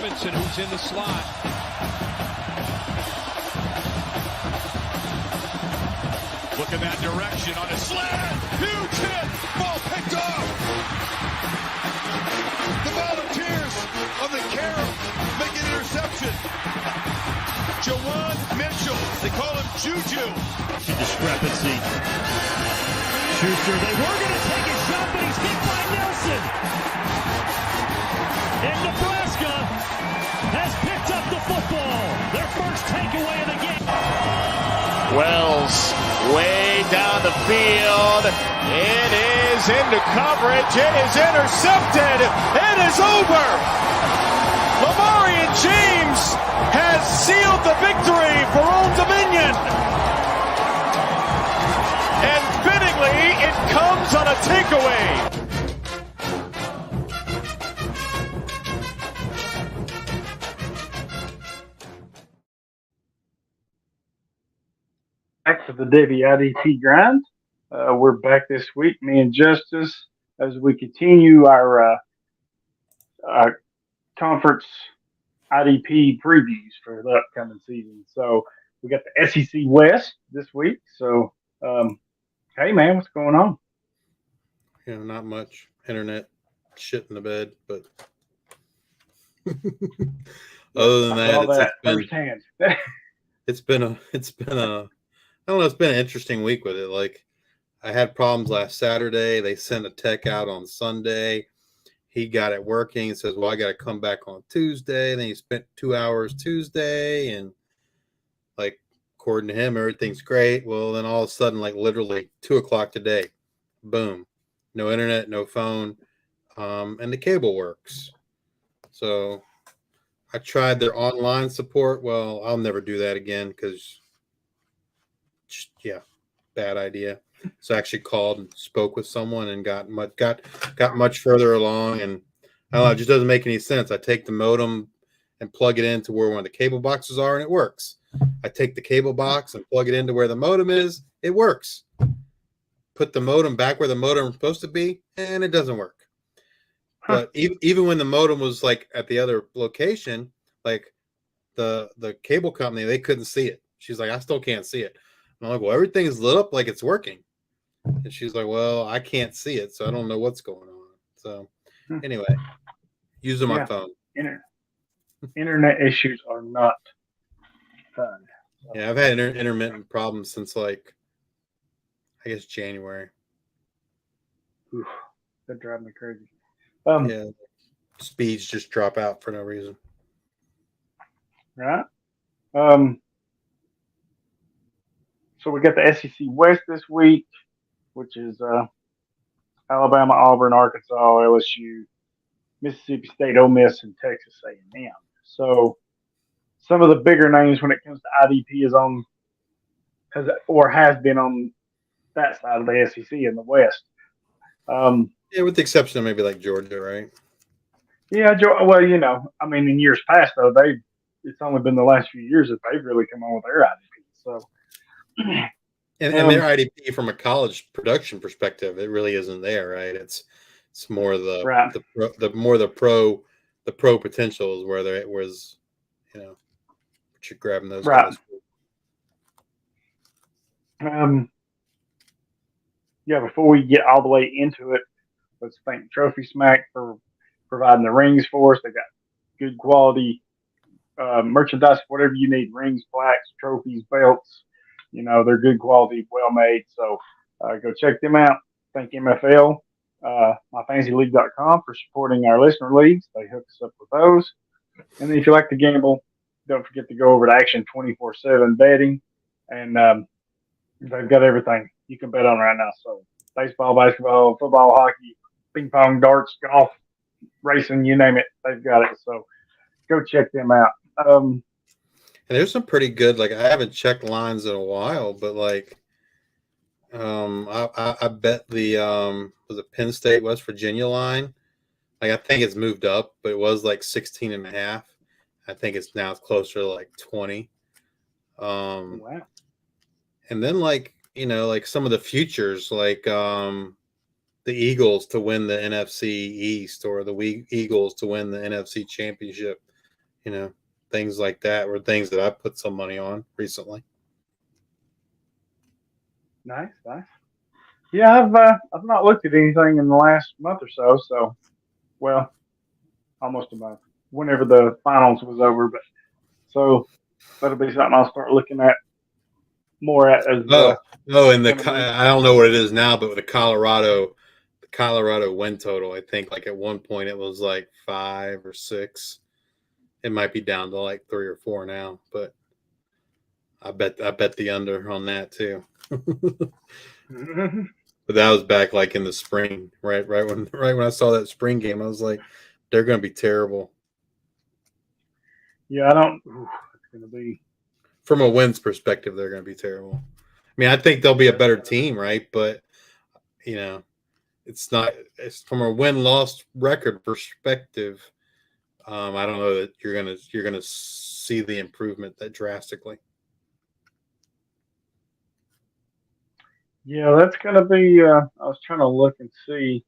Robinson, who's in the slot. Look in that direction on a slant. Huge hit. Ball picked off. The Volunteers of the Carib make an interception. Jawan Mitchell. They call him Juju. A discrepancy. Schuster, they were going to take a shot, but he's hit by Nelson. And Nebraska has picked up the football. Their first takeaway of the game. Wells way down the field. It is into coverage. It is intercepted. It is over. Lamarian James has sealed the victory for Old Dominion. And fittingly, it comes on a takeaway. Back to the Devy IDP Grind. We're back this week, me and Justice, as we continue our conference IDP previews for the upcoming season. So we got the SEC West this week. So, hey, man, what's going on? Yeah, not much. Internet shit in the bed, but other than that, firsthand. It's been a I don't know, it's been an interesting week with it. Like, I had problems last Saturday. They sent a tech out on Sunday. He got it working. He says, well, I got to come back on Tuesday. Then he spent 2 hours Tuesday. And, like, according to him, everything's great. Well, then all of a sudden, like, literally 2 o'clock today, boom. No internet, no phone, and the cable works. So I tried their online support. Well, I'll never do that again because – yeah, bad idea. So I actually called and spoke with someone and got much further along. And I don't know, it just doesn't make any sense. I take the modem and plug it into where one of the cable boxes are, and it works. I take the cable box and plug it into where the modem is, it works. Put the modem back where the modem is supposed to be, and it doesn't work. But even when the modem was like at the other location, like the cable company, they couldn't see it. She's like, I still can't see it. I'm like, well, everything's lit up like it's working. And she's like, well, I can't see it, so I don't know what's going on. So anyway, using my phone. Internet issues are not fun. Yeah, I've had intermittent problems since, like, I guess January. Oof, that drives me crazy. Yeah, speeds just drop out for no reason. Right. So we got the SEC West this week, which is Alabama, Auburn, Arkansas, LSU, Mississippi State, Ole Miss, and Texas A&M. So some of the bigger names when it comes to IDP has been on that side of the SEC in the West. Yeah, with the exception of maybe like Georgia, right? Yeah, well, you know, I mean, in years past though, it's only been the last few years that they've really come on with their IDP. So. And their IDP from a college production perspective, it really isn't there, right? It's more the pro potential is where there it was, you know, you're grabbing those guys. Yeah, before we get all the way into it, let's thank Trophy Smack for providing the rings for us. They got good quality merchandise, whatever you need, rings, plaques, trophies, belts. You know, they're good quality, well made. So go check them out. Thank MFL, myfantasyleague.com for supporting our listener leagues. They hook us up with those. And then if you like to gamble, don't forget to go over to Action 24/7 Betting. And they've got everything you can bet on right now. So baseball, basketball, football, hockey, ping pong, darts, golf, racing, you name it, they've got it. So go check them out. And there's some pretty good, like, I haven't checked lines in a while, but like, I bet the was it Penn State, West Virginia line. Like, I think it's moved up, but it was like 16.5. I think it's now closer to like 20. Wow. And then, like, you know, like some of the futures, like the Eagles to win the NFC East or the Eagles to win the NFC Championship. things like that were things that I put some money on recently. Nice. Yeah, I've not looked at anything in the last month or so. So, well, almost a month. Whenever the finals was over, but so that'll be something I'll start looking at more at as And tournament. I don't know what it is now, but with the Colorado win total, I think like at one point it was like 5 or 6. It might be down to like 3 or 4 now, but I bet the under on that too. But that was back like in the spring, right when I saw that spring game, I was like, they're going to be terrible. Yeah, I don't. It's going to be from a wins perspective. They're going to be terrible. I mean, I think they'll be a better team, right? But it's not. It's from a win-loss record perspective. I don't know that you're gonna see the improvement that drastically. Yeah, that's going to be. I was trying to look and see.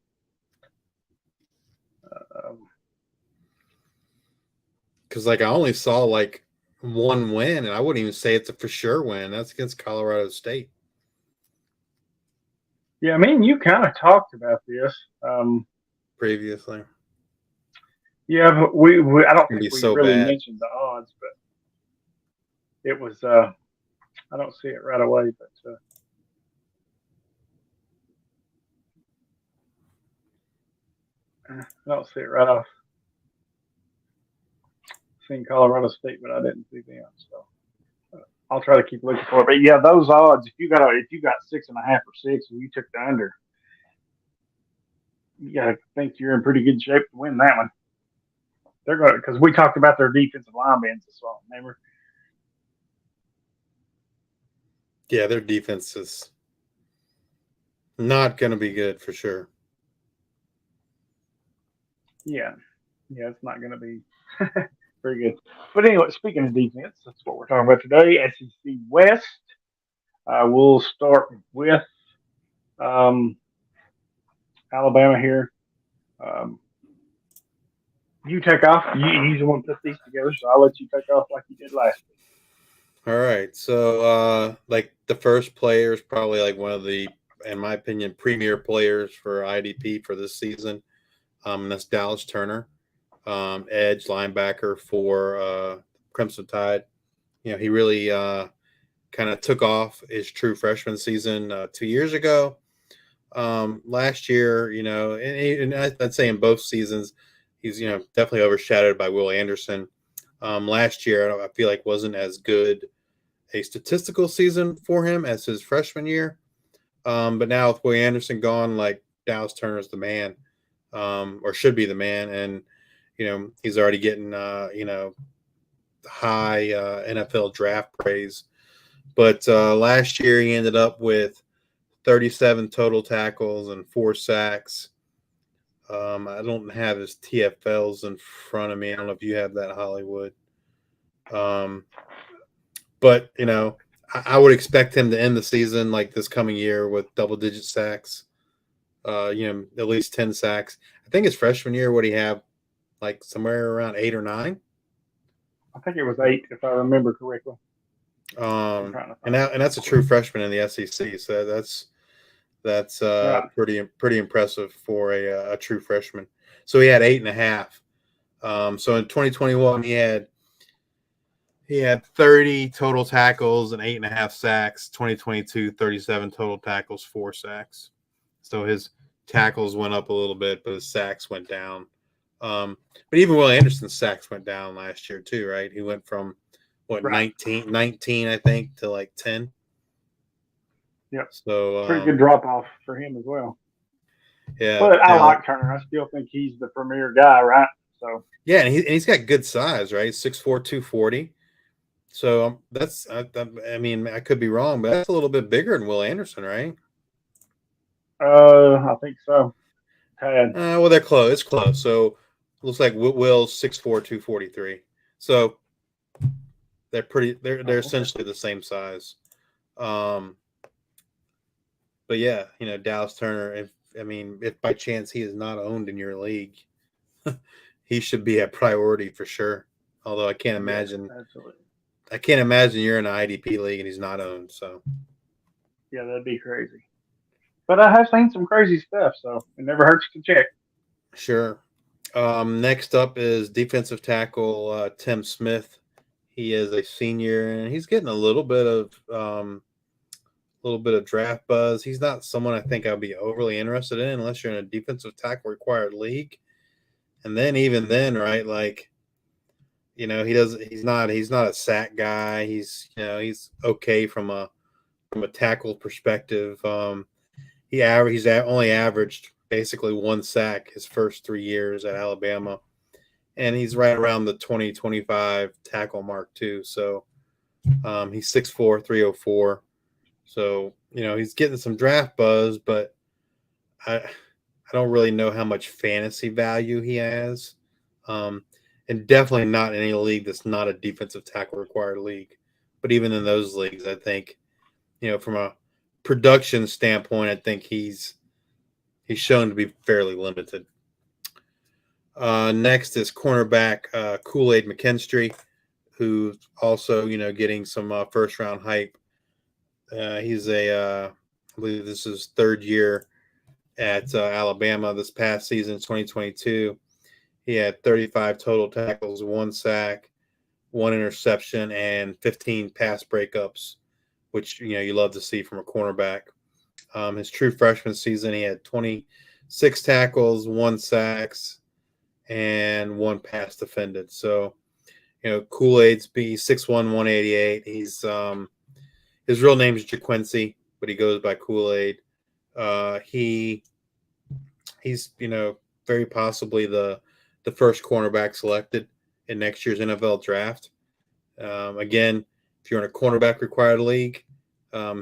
Because like I only saw like one win, and I wouldn't even say it's a for sure win. That's against Colorado State. Yeah, I mean, you kind of talked about this Previously. Yeah, but we I don't think we so really bad. mentioned the odds, but it was. I don't see it right away, but. I don't see it right off. Seen Colorado State, but I didn't see them. So I'll try to keep looking for it. But yeah, those odds. If you got 6.5 or 6, and you took the under, you got to think you're in pretty good shape to win that one. They're going because we talked about their defensive linemen as well. Remember? Yeah, their defense is not going to be good for sure. Yeah, it's not going to be very good. But anyway, speaking of defense, that's what we're talking about today. SEC West. We'll start with Alabama here. You take off. You usually want to put these together, so I'll let you take off like you did last week. All right. So, like the first player is probably like one of the, in my opinion, premier players for IDP for this season. That's Dallas Turner, edge linebacker for Crimson Tide. He really kind of took off his true freshman season 2 years ago. Last year, and I'd say in both seasons, he's definitely overshadowed by Will Anderson. Last year, I feel like wasn't as good a statistical season for him as his freshman year. But now with Will Anderson gone, like Dallas Turner's the man, or should be the man, and he's already getting high NFL draft praise. But last year he ended up with 37 total tackles and 4 sacks. I don't have his TFLs in front of me. I don't know if you have that, Hollywood. But I would expect him to end the season like this coming year with double-digit sacks. At least 10 sacks. I think his freshman year, would he have like somewhere around 8 or 9? I think it was 8, if I remember correctly. And that's a true freshman in the SEC. So that's pretty impressive for a true freshman. So he had 8.5. So in 2021 he had 30 total tackles and 8.5 sacks. 2022, 37 total tackles, 4 sacks. So his tackles went up a little bit, but his sacks went down. But even Will Anderson's sacks went down last year too, right? He went from 19, I think, to like 10. Yep. So pretty good drop off for him as well. Yeah. But I like Turner. I still think he's the premier guy, right? So yeah, and he's got good size, right? 6'4", 240. So that's I mean, I could be wrong, but that's a little bit bigger than Will Anderson, right? I think so. Well, they're close. It's close. So it looks like Will's 6'4", 243. So they're pretty. They're essentially the same size. But yeah, Dallas Turner. If by chance he is not owned in your league, he should be a priority for sure. Although I can't imagine, Yeah, absolutely. I can't imagine you're in an IDP league and he's not owned. So Yeah, that'd be crazy. But I have seen some crazy stuff, so it never hurts to check. sure. Next up is defensive tackle Tim Smith. He is a senior and he's getting a little bit of draft buzz. He's not someone I think I'd be overly interested in unless you're in a defensive tackle required league. And then even then, right, like, he's not a sack guy. He's okay from a tackle perspective. He's only averaged basically one sack his first 3 years at Alabama. And he's right around the 20-25 tackle mark too. So he's 6'4", 304. So, he's getting some draft buzz, but I don't really know how much fantasy value he has. And definitely not in any league that's not a defensive tackle required league. But even in those leagues, I think, from a production standpoint, I think he's shown to be fairly limited. Next is cornerback Kool-Aid McKinstry, who's also, getting some first round hype. He's I believe this is third year at Alabama this past season, 2022. He had 35 total tackles, 1 sack, 1 interception, and 15 pass breakups, which, you love to see from a cornerback. His true freshman season, he had 26 tackles, 1 sacks, and 1 pass defended. So, Kool-Aid's 6'1", 188. He's his real name is JaQuincy, but he goes by Kool-Aid. He's very possibly the first cornerback selected in next year's NFL draft. Again, if you're in a cornerback required league,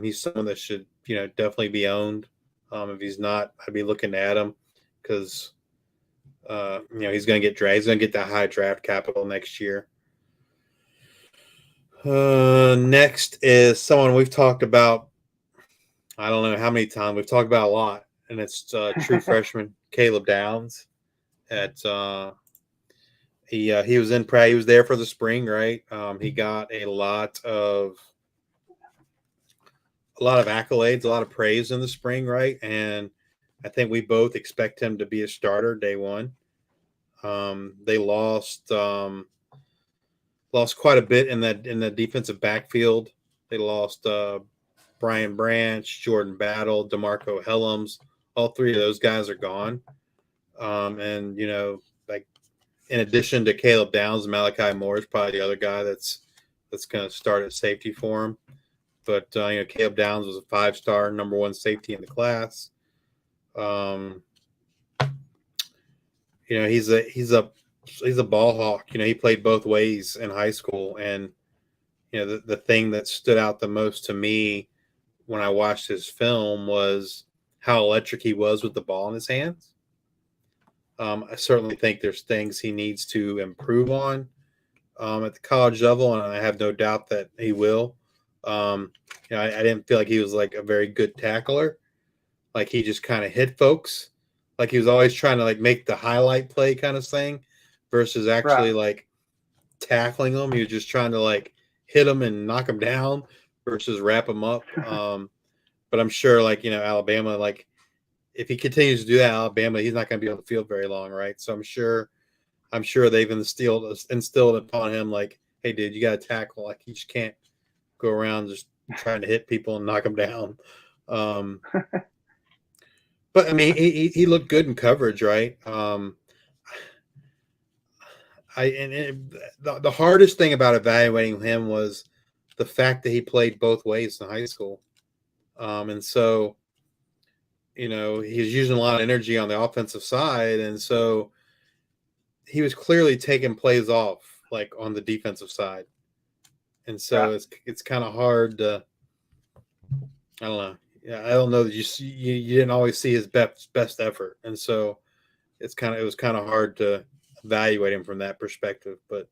he's someone that should definitely be owned. If he's not, I'd be looking at him because he's going to get drafted. He's going to get that high draft capital next year. Next is someone we've talked about. I don't know how many times we've talked about a lot, and it's true freshman Caleb Downs. He was in Pratt. He was there for the spring, right? He got a lot of accolades, a lot of praise in the spring, right? And I think we both expect him to be a starter day one. They lost quite a bit in the defensive backfield. They lost Brian Branch, Jordan Battle, DeMarco Helms. All 3 of those guys are gone. And in addition to Caleb Downs, Malachi Moore is probably the other guy that's going to start at safety for him. But Caleb Downs was a 5-star, number 1 safety in the class. He's a ball hawk. He played both ways in high school, and the thing that stood out the most to me when I watched his film was how electric he was with the ball in his hands. I certainly think there's things he needs to improve on at the college level, and I have no doubt that he will. I didn't feel like he was like a very good tackler. Like he just kind of hit folks. Like he was always trying to like make the highlight play kind of thing versus actually like tackling them. He was just trying to like hit them and knock them down versus wrap them up. But I'm sure Alabama, like if he continues to do that, Alabama, he's not going to be on the field very long, right? So I'm sure they've instilled upon him like, hey, dude, you got to tackle. Like you just can't go around just trying to hit people and knock them down. But I mean, he looked good in coverage, right? The hardest thing about evaluating him was the fact that he played both ways in high school, and so he was using a lot of energy on the offensive side, and so he was clearly taking plays off like on the defensive side, and so it's kind of hard to. I don't know. Yeah, I don't know that you didn't always see his best effort, and so it was kind of hard to evaluate him from that perspective. But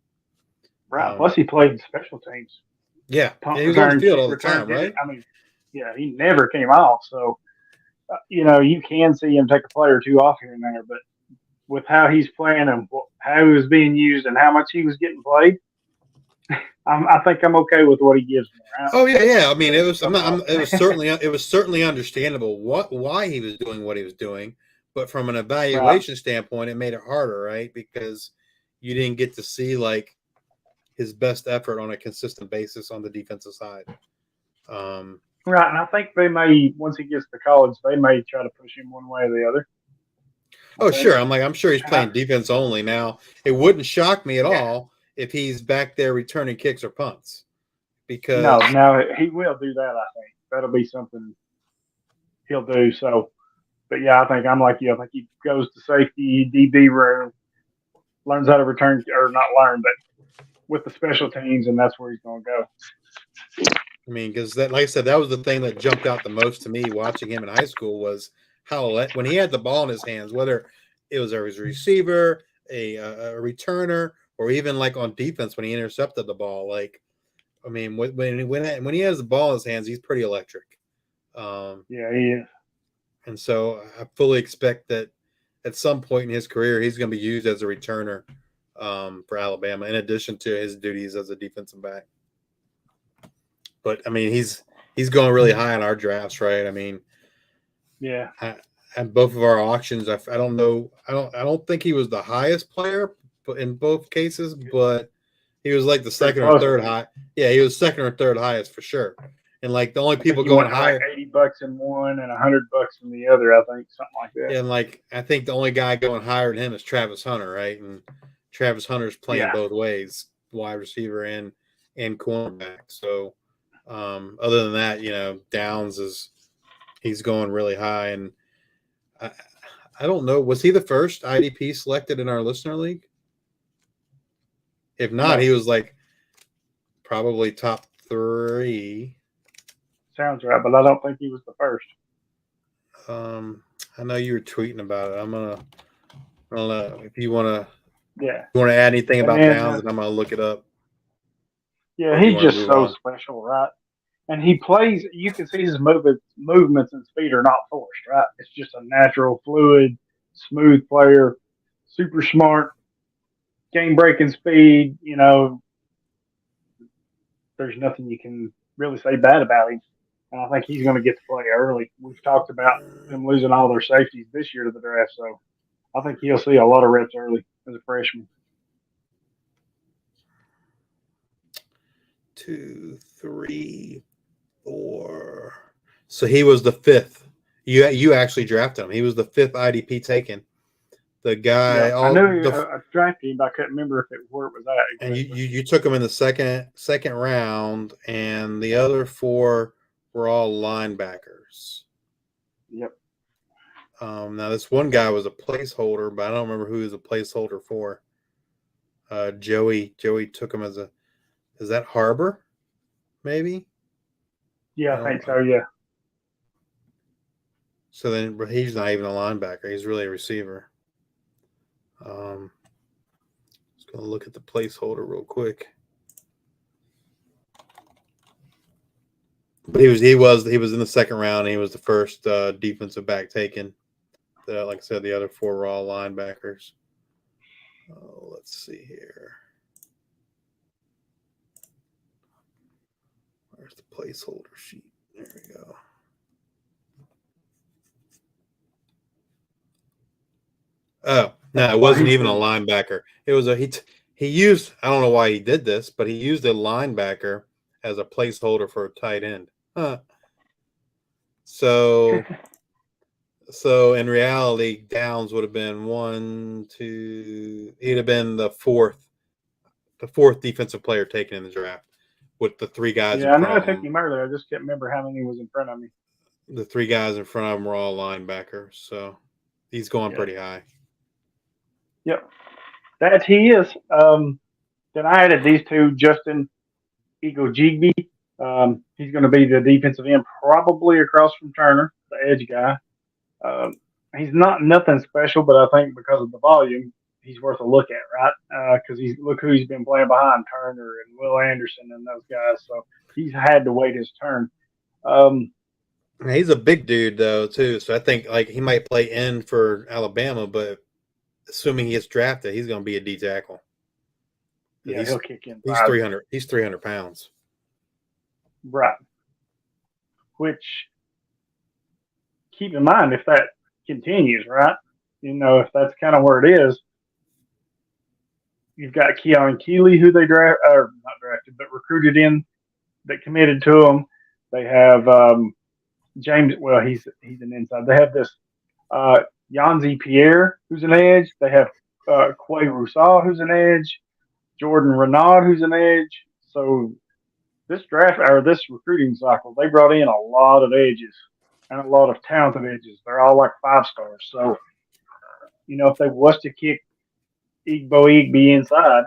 Plus he played in special teams. Yeah, he was on the field all the time, right? I mean, yeah, he never came off. So you can see him take a play or 2 off here and there, but with how he's playing and how he was being used and how much he was getting played, I think I'm okay with what he gives me. Right? Oh yeah. I mean, it was. It was certainly understandable why he was doing what he was doing, but from an evaluation standpoint, it made it harder, right? Because you didn't get to see like his best effort on a consistent basis on the defensive side. Right, and I think they may, once he gets to college, they may try to push him one way or the other. Oh, sure. I'm sure he's playing defense only now. It wouldn't shock me at all if he's back there returning kicks or punts. Because no, he will do that. I think that'll be something he'll do. So, but yeah, I think I'm like you. I think he goes to safety, DB room, learns how to return, or not learn, but with the special teams, and that's where he's going to go. I mean, because that, like I said, that was the thing that jumped out the most to me watching him in high school was how when he had the ball in his hands, whether it was a receiver, a returner, or even like on defense when he intercepted the ball. Like, I mean, when he has the ball in his hands, he's pretty electric. Yeah, he is. And so I fully expect that at some point in his career, he's going to be used as a returner for Alabama, in addition to his duties as a defensive back. But I mean, he's going really high in our drafts, right? I mean, yeah. At both of our auctions, I don't know. I don't think he was the highest player, but in both cases, but he was like the second or third high. Yeah, he was second or third highest for sure. And like the only people going higher, like $80 in one and $100 in the other. I think something like that. Yeah, and like I think the only guy going higher than him is Travis Hunter, right? And Travis Hunter's playing both ways, wide receiver and cornerback. So other than that, you know, Downs he's going really high, and I don't know. Was he the first IDP selected in our listener league? If not, he was like probably top 3. Sounds right, but I don't think he was the first. I know you were tweeting about it. I'm gonna if you wanna you wanna add anything about Downs, and I'm gonna look it up. Yeah, he's just so special, right? And he plays. You can see his movements and speed are not forced, right? It's just a natural, fluid, smooth player, super smart, game-breaking speed. You know, there's nothing you can really say bad about him. And I think he's going to get to play early. We've talked about them losing all their safeties this year to the draft, so I think he'll see a lot of reps early as a freshman. 2, 3, 4. So he was the 5th. You actually drafted him. He was the 5th IDP taken. The guy. Yeah, I knew I drafted him, but I couldn't remember where it was at. Exactly. And you took him in the second round, and the other 4 were all linebackers. Yep. Now this one guy was a placeholder, but I don't remember who he was a placeholder for. Joey took him as is that Harbor? Maybe? Yeah, I think so, yeah. So then he's not even a linebacker. He's really a receiver. Just going to look at the placeholder real quick. But he was in the second round. And he was the first defensive back taken. Like I said, the other 4 were all linebackers. Let's see here. Where's the placeholder sheet? There we go. Oh, no, it wasn't even a linebacker. It was he used, I don't know why he did this, but he used a linebacker as a placeholder for a tight end. Huh. So in reality, Downs would have been 1, 2. He'd have been the fourth defensive player taken in the draft with the 3 guys. Yeah, I know I took him earlier. I just can't remember how many was in front of me. The 3 guys in front of him were all linebackers, so he's going pretty high. Yep, that he is. Then I added these 2, Justin Ego-Jigby. He's going to be the defensive end, probably across from Turner, the edge guy. He's not nothing special, but I think because of the volume, he's worth a look at, right? Because look who he's been playing behind, Turner and Will Anderson and those guys. So he's had to wait his turn. He's a big dude though too, so I think like he might play in for Alabama, but assuming he gets drafted, he's going to be a D tackle. Yeah, he'll kick in. He's 300. He's 300 pounds. Right. Which, keep in mind, if that continues, right? If that's kind of where it is, you've got Keon Keeley, who they not drafted, but recruited in, that committed to him. They have James. Well, he's an inside. They have this Yanzi Pierre, who's an edge. They have Quay Rousseau, who's an edge. Jordan Renaud, who's an edge. So this draft or this recruiting cycle, they brought in a lot of edges and a lot of talented edges. They're all like 5-stars. So, if they was to kick Igby inside,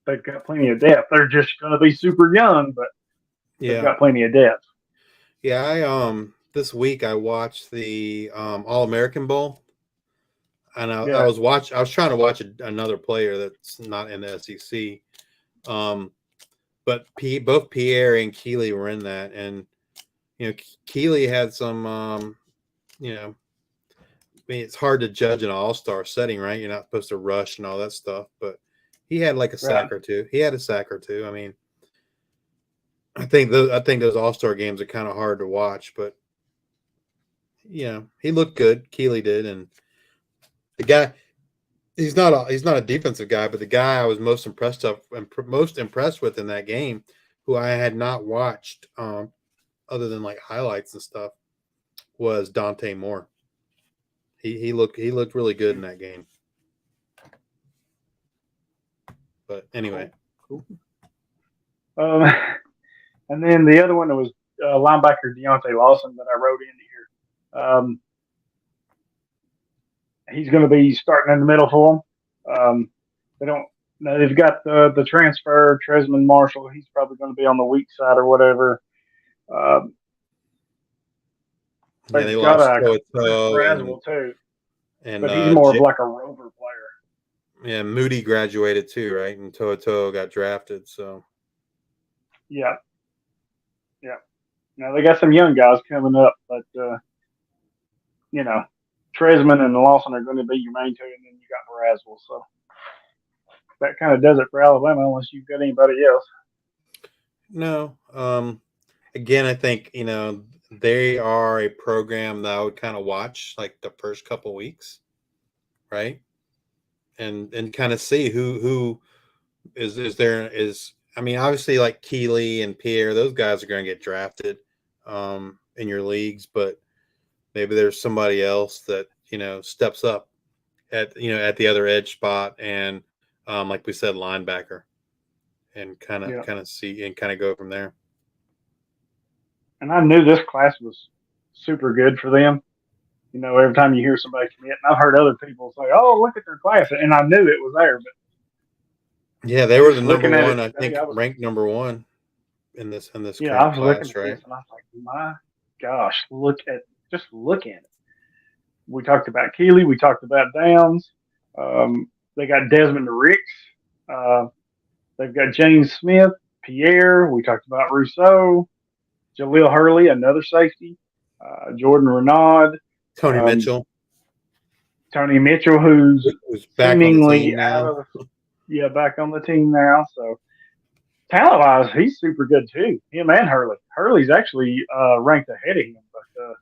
they've got plenty of depth. They're just going to be super young, but they've got plenty of depth. Yeah, I this week I watched the All-American Bowl, and I was trying to watch another player that's not in the SEC, but both Pierre and Keeley were in that, and Keeley had some, I mean, it's hard to judge an all-star setting, right? You're not supposed to rush and all that stuff, but he had like a sack or two. He had a sack or two. I mean, I think those all-star games are kind of hard to watch, but he looked good. Keeley did, and the guy, he's not a defensive guy, but the guy I was most impressed with in that game, who I had not watched other than like highlights and stuff, was Dante Moore. He looked really good in that game. But anyway, cool. And then the other one was linebacker Deontay Lawson that I wrote in here. He's going to be starting in the middle for them. They've got the transfer Tresman Marshall. He's probably going to be on the weak side or whatever. they lost Braswell too, and but he's more of like a rover player. Yeah, Moody graduated too, right? And To'o got drafted. So yeah. Now they got some young guys coming up, but Tresman and Lawson are going to be your main two, and then you got Braswell. So that kind of does it for Alabama, unless you've got anybody else. No. Again, I think they are a program that I would kind of watch like the first couple weeks, right? And kind of see who is there. I mean, obviously like Keeley and Pierre, those guys are going to get drafted in your leagues, but maybe there's somebody else that steps up at the other edge spot, and like we said, linebacker, and kind of see and kind of go from there. And I knew this class was super good for them. Every time you hear somebody commit, and I've heard other people say, "Oh, look at their class," and I knew it was there. But yeah, they were the number one. I think ranked number one in this. Yeah, I was looking at right? this, and I was like, "My gosh, look at it." We talked about Keeley. We talked about Downs. They got Desmond Ricks. They've got James Smith, Pierre. We talked about Rousseau. Jaleel Hurley, another safety. Jordan Renaud. Tony Mitchell. Who's back seemingly on the team now. Back on the team now. So talent-wise, he's super good too. Him and Hurley. Hurley's actually ranked ahead of him. But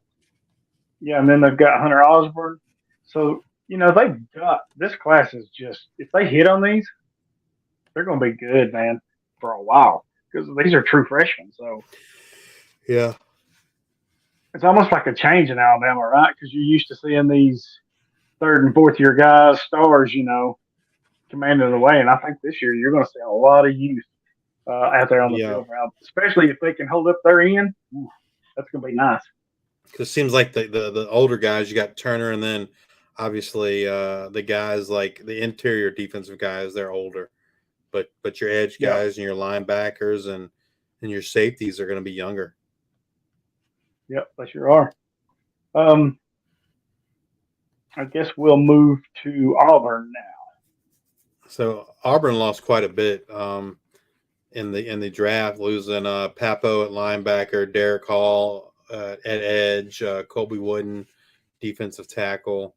and then they've got Hunter Osborne. So they've got this class is just, if they hit on these, they're going to be good, man, for a while, because these are true freshmen. So yeah. It's almost like a change in Alabama, right? Because you're used to seeing these third and fourth year guys, stars, commanding the way. And I think this year you're going to see a lot of youth out there on the field, especially if they can hold up their end. Ooh, that's going to be nice. Because it seems like the older guys, you got Turner, and then obviously the guys like the interior defensive guys, they're older. But your edge guys and your linebackers and your safeties are going to be younger. Yep, they sure are. I guess we'll move to Auburn now. So Auburn lost quite a bit in the draft, losing Papo at linebacker, Derek Hall at edge, Colby Wooden defensive tackle.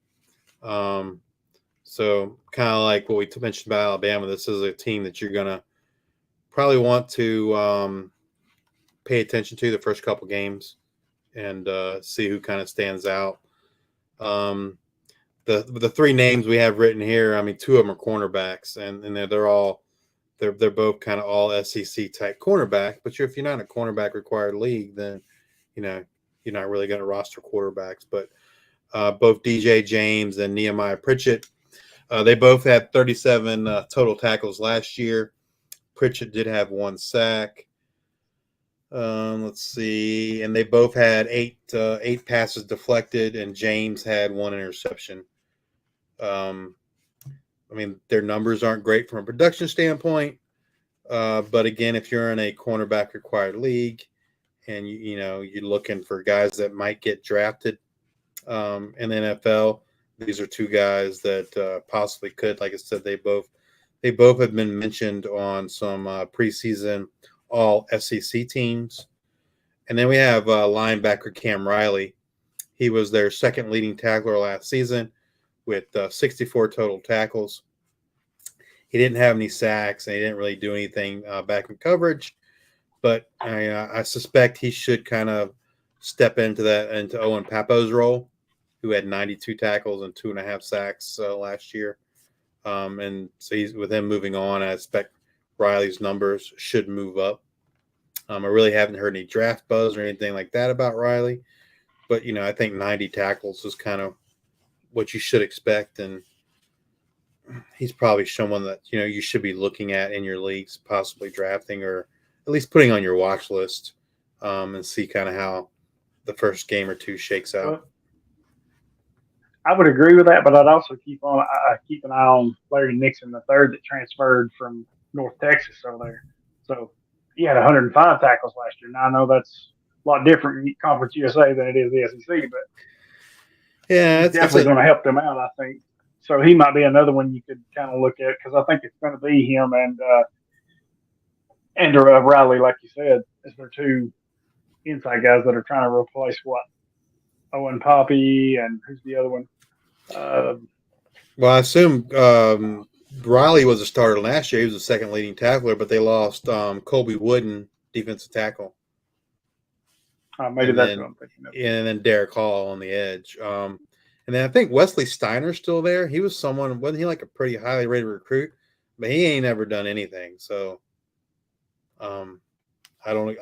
So kind of like what we mentioned about Alabama, this is a team that you're going to probably want to pay attention to the first couple games and see who kind of stands out. The three names we have written here, I mean, two of them are cornerbacks, and they're both kind of all SEC type cornerback. But if you're not in a cornerback required league, then you're not really going to roster quarterbacks. But both DJ James and Nehemiah Pritchett, they both had 37 total tackles last year. Pritchett did have 1 sack. Let's see, and they both had eight passes deflected, and James had 1 interception. I mean, their numbers aren't great from a production standpoint, but again, if you're in a cornerback required league, and you're looking for guys that might get drafted in the NFL, these are two guys that possibly could. Like I said, they both have been mentioned on some preseason all SEC teams. And then we have linebacker Cam Riley. He was their second leading tackler last season with 64 total tackles. He didn't have any sacks, and he didn't really do anything back in coverage. But I suspect he should kind of step into Owen Papo's role, who had 92 tackles and 2.5 sacks last year. And so with him moving on, I expect Riley's numbers should move up. I really haven't heard any draft buzz or anything like that about Riley. But, I think 90 tackles is kind of what you should expect. And he's probably someone that, you should be looking at in your leagues, possibly drafting or at least putting on your watch list and see kind of how the first game or two shakes out. I would agree with that, but I'd also keep an eye on Larry Nixon III that transferred from North Texas over there. So he had 105 tackles last year. Now I know that's a lot different in Conference USA than it is the SEC, but yeah, it's definitely going to help them out, I think. So he might be another one you could kind of look at, because I think it's going to be him and Riley, like you said, as their two inside guys that are trying to replace Owen Poppy, and who's the other one? Well, I assume Riley was a starter last year. He was the second leading tackler, but they lost Colby Wooden, defensive tackle. Maybe that's what I'm thinking of. And then Derek Hall on the edge. And then I think Wesley Steiner's still there. He was wasn't he like a pretty highly rated recruit? But he ain't ever done anything. So I don't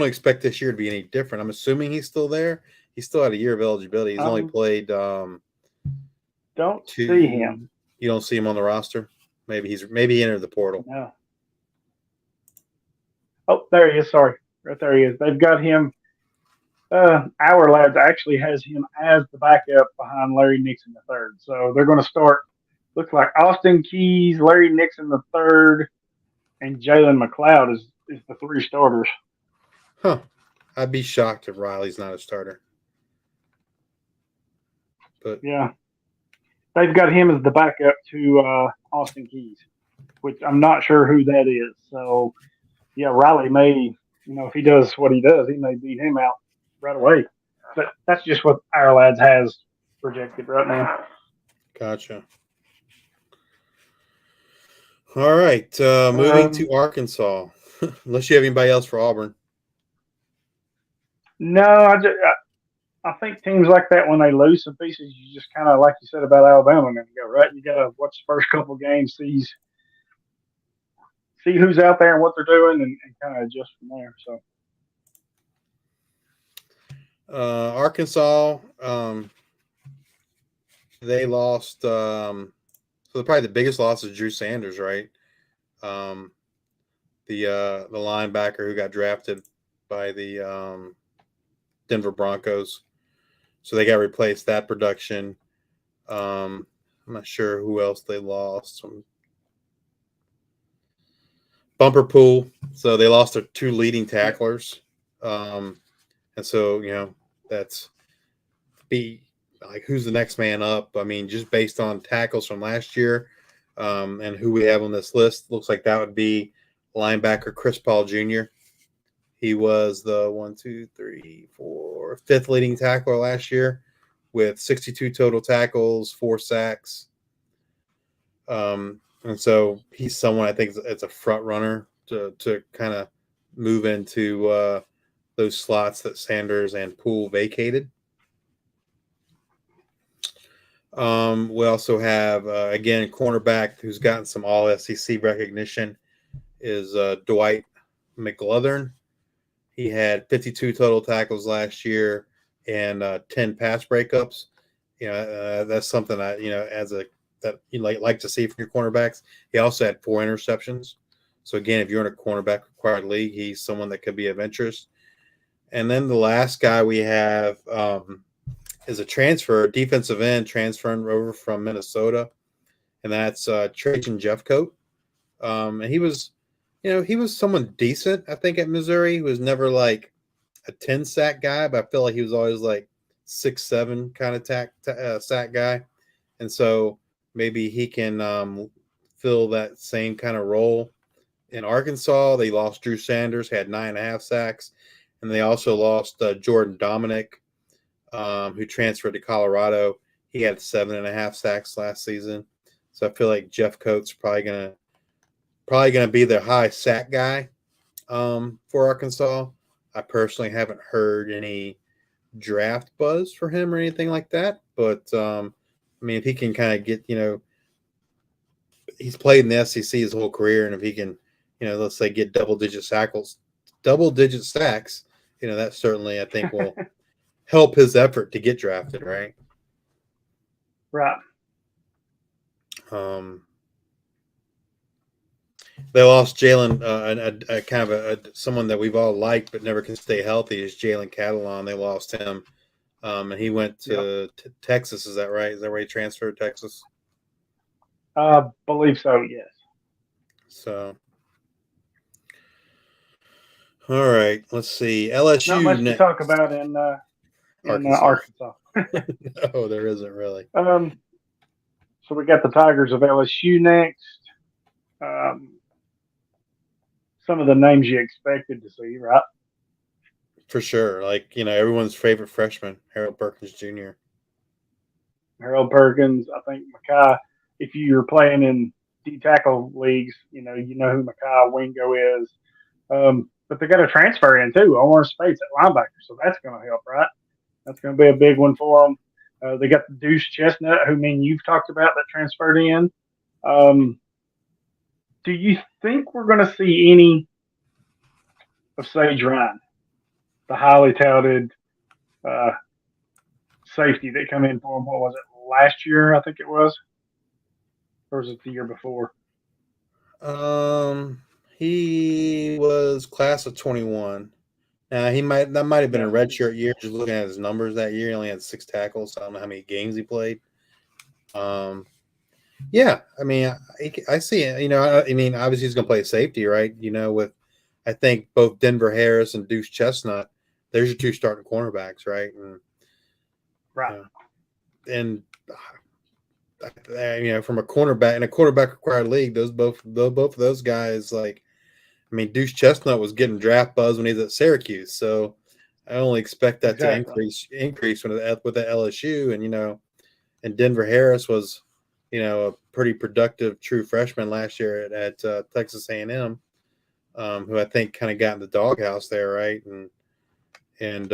expect this year to be any different. I'm assuming he's still there. He still had a year of eligibility. He's only played see him. You don't see him on the roster? Maybe he entered the portal. No. Oh, there he is. Sorry. Right there he is. They've got him. Our Lads actually has him as the backup behind Larry Nixon III. So they're going to start, looks like Austin Keys, Larry Nixon III, and Jalen McLeod is the 3 starters. Huh. I'd be shocked if Riley's not a starter. But yeah. They've got him as the backup to Austin Keys, which I'm not sure who that is. So, yeah, Riley may, if he does what he does, he may beat him out right away. But that's just what Our Lads has projected right now. Gotcha. All right, moving to Arkansas. Unless you have anybody else for Auburn. No, I think teams like that, when they lose some pieces, you just kind of, like you said about Alabama, and go, right? You got to watch the first couple of games, see who's out there and what they're doing, and kind of adjust from there. So, Arkansas, they lost. So probably the biggest loss is Drew Sanders, right? The linebacker who got drafted by the Denver Broncos. So they got replaced that production. I'm not sure who else they lost. Bumper Pool. So they lost their 2 leading tacklers. And so, that's who's the next man up? I mean, just based on tackles from last year and who we have on this list, looks like that would be linebacker Chris Paul Jr. He was the 5th leading tackler last year with 62 total tackles, 4 sacks. And so he's someone I think it's a front runner to kind of move into those slots that Sanders and Poole vacated. We also have, again, cornerback who's gotten some all-SEC recognition is Dwight McLaurin. He had 52 total tackles last year and 10 pass breakups. That's something that you like to see from your cornerbacks. He also had 4 interceptions. So again, if you're in a cornerback required league, he's someone that could be of interest. And then the last guy we have is a defensive end transferring over from Minnesota, and that's Trajan Jeffcoat. And he was someone decent, I think, at Missouri. He was never like a 10-sack guy, but I feel like he was always like 6-7 kind of sack guy. And so maybe he can fill that same kind of role. In Arkansas, they lost Drew Sanders, had 9.5 sacks, and they also lost Jordan Dominic, who transferred to Colorado. He had 7.5 sacks last season. So I feel like Jeffcoat's probably gonna be the high sack guy for Arkansas. I personally haven't heard any draft buzz for him or anything like that. But if he can kind of get, he's played in the SEC his whole career, and if he can, let's say get double-digit sacks, that certainly I think will help his effort to get drafted, right? Right. They lost Jalen, a kind of someone that we've all liked but never can stay healthy is Jalen Catalon. They lost him, and he went to Texas. Is that right? Is that where he transferred to Texas? Believe so, yes. So, all right. Let's see. LSU. Not much to talk about in Arkansas. No, there isn't really. So we got the Tigers of LSU next. Some of the names you expected to see, right? For sure. Like, everyone's favorite freshman, Harold Perkins Jr. Harold Perkins. I think Makai, if you're playing in D-tackle leagues, you know who Makai Wingo is. But they got a transfer in, too, Orange Space at linebacker, so that's going to help, right? That's going to be a big one for them. They got the Deuce Chestnut, who you've talked about, that transferred in. Do you think we're going to see any of Sage Ryan, the highly touted safety that come in for him? What was it, last year, I think it was? Or was it the year before? He was class of 21. Now, that might have been a redshirt year. Just looking at his numbers that year, he only had 6 tackles. So I don't know how many games he played. Yeah, I see it. Obviously he's going to play safety, right? With I think both Denver Harris and Deuce Chestnut, there's your 2 starting cornerbacks, right? And, right. And from a cornerback in a quarterback required league, both of those guys, Deuce Chestnut was getting draft buzz when he was at Syracuse, so I only expect that to increase with the LSU, and Denver Harris was, a pretty productive true freshman last year at Texas A&M, who I think kind of got in the doghouse there, right? And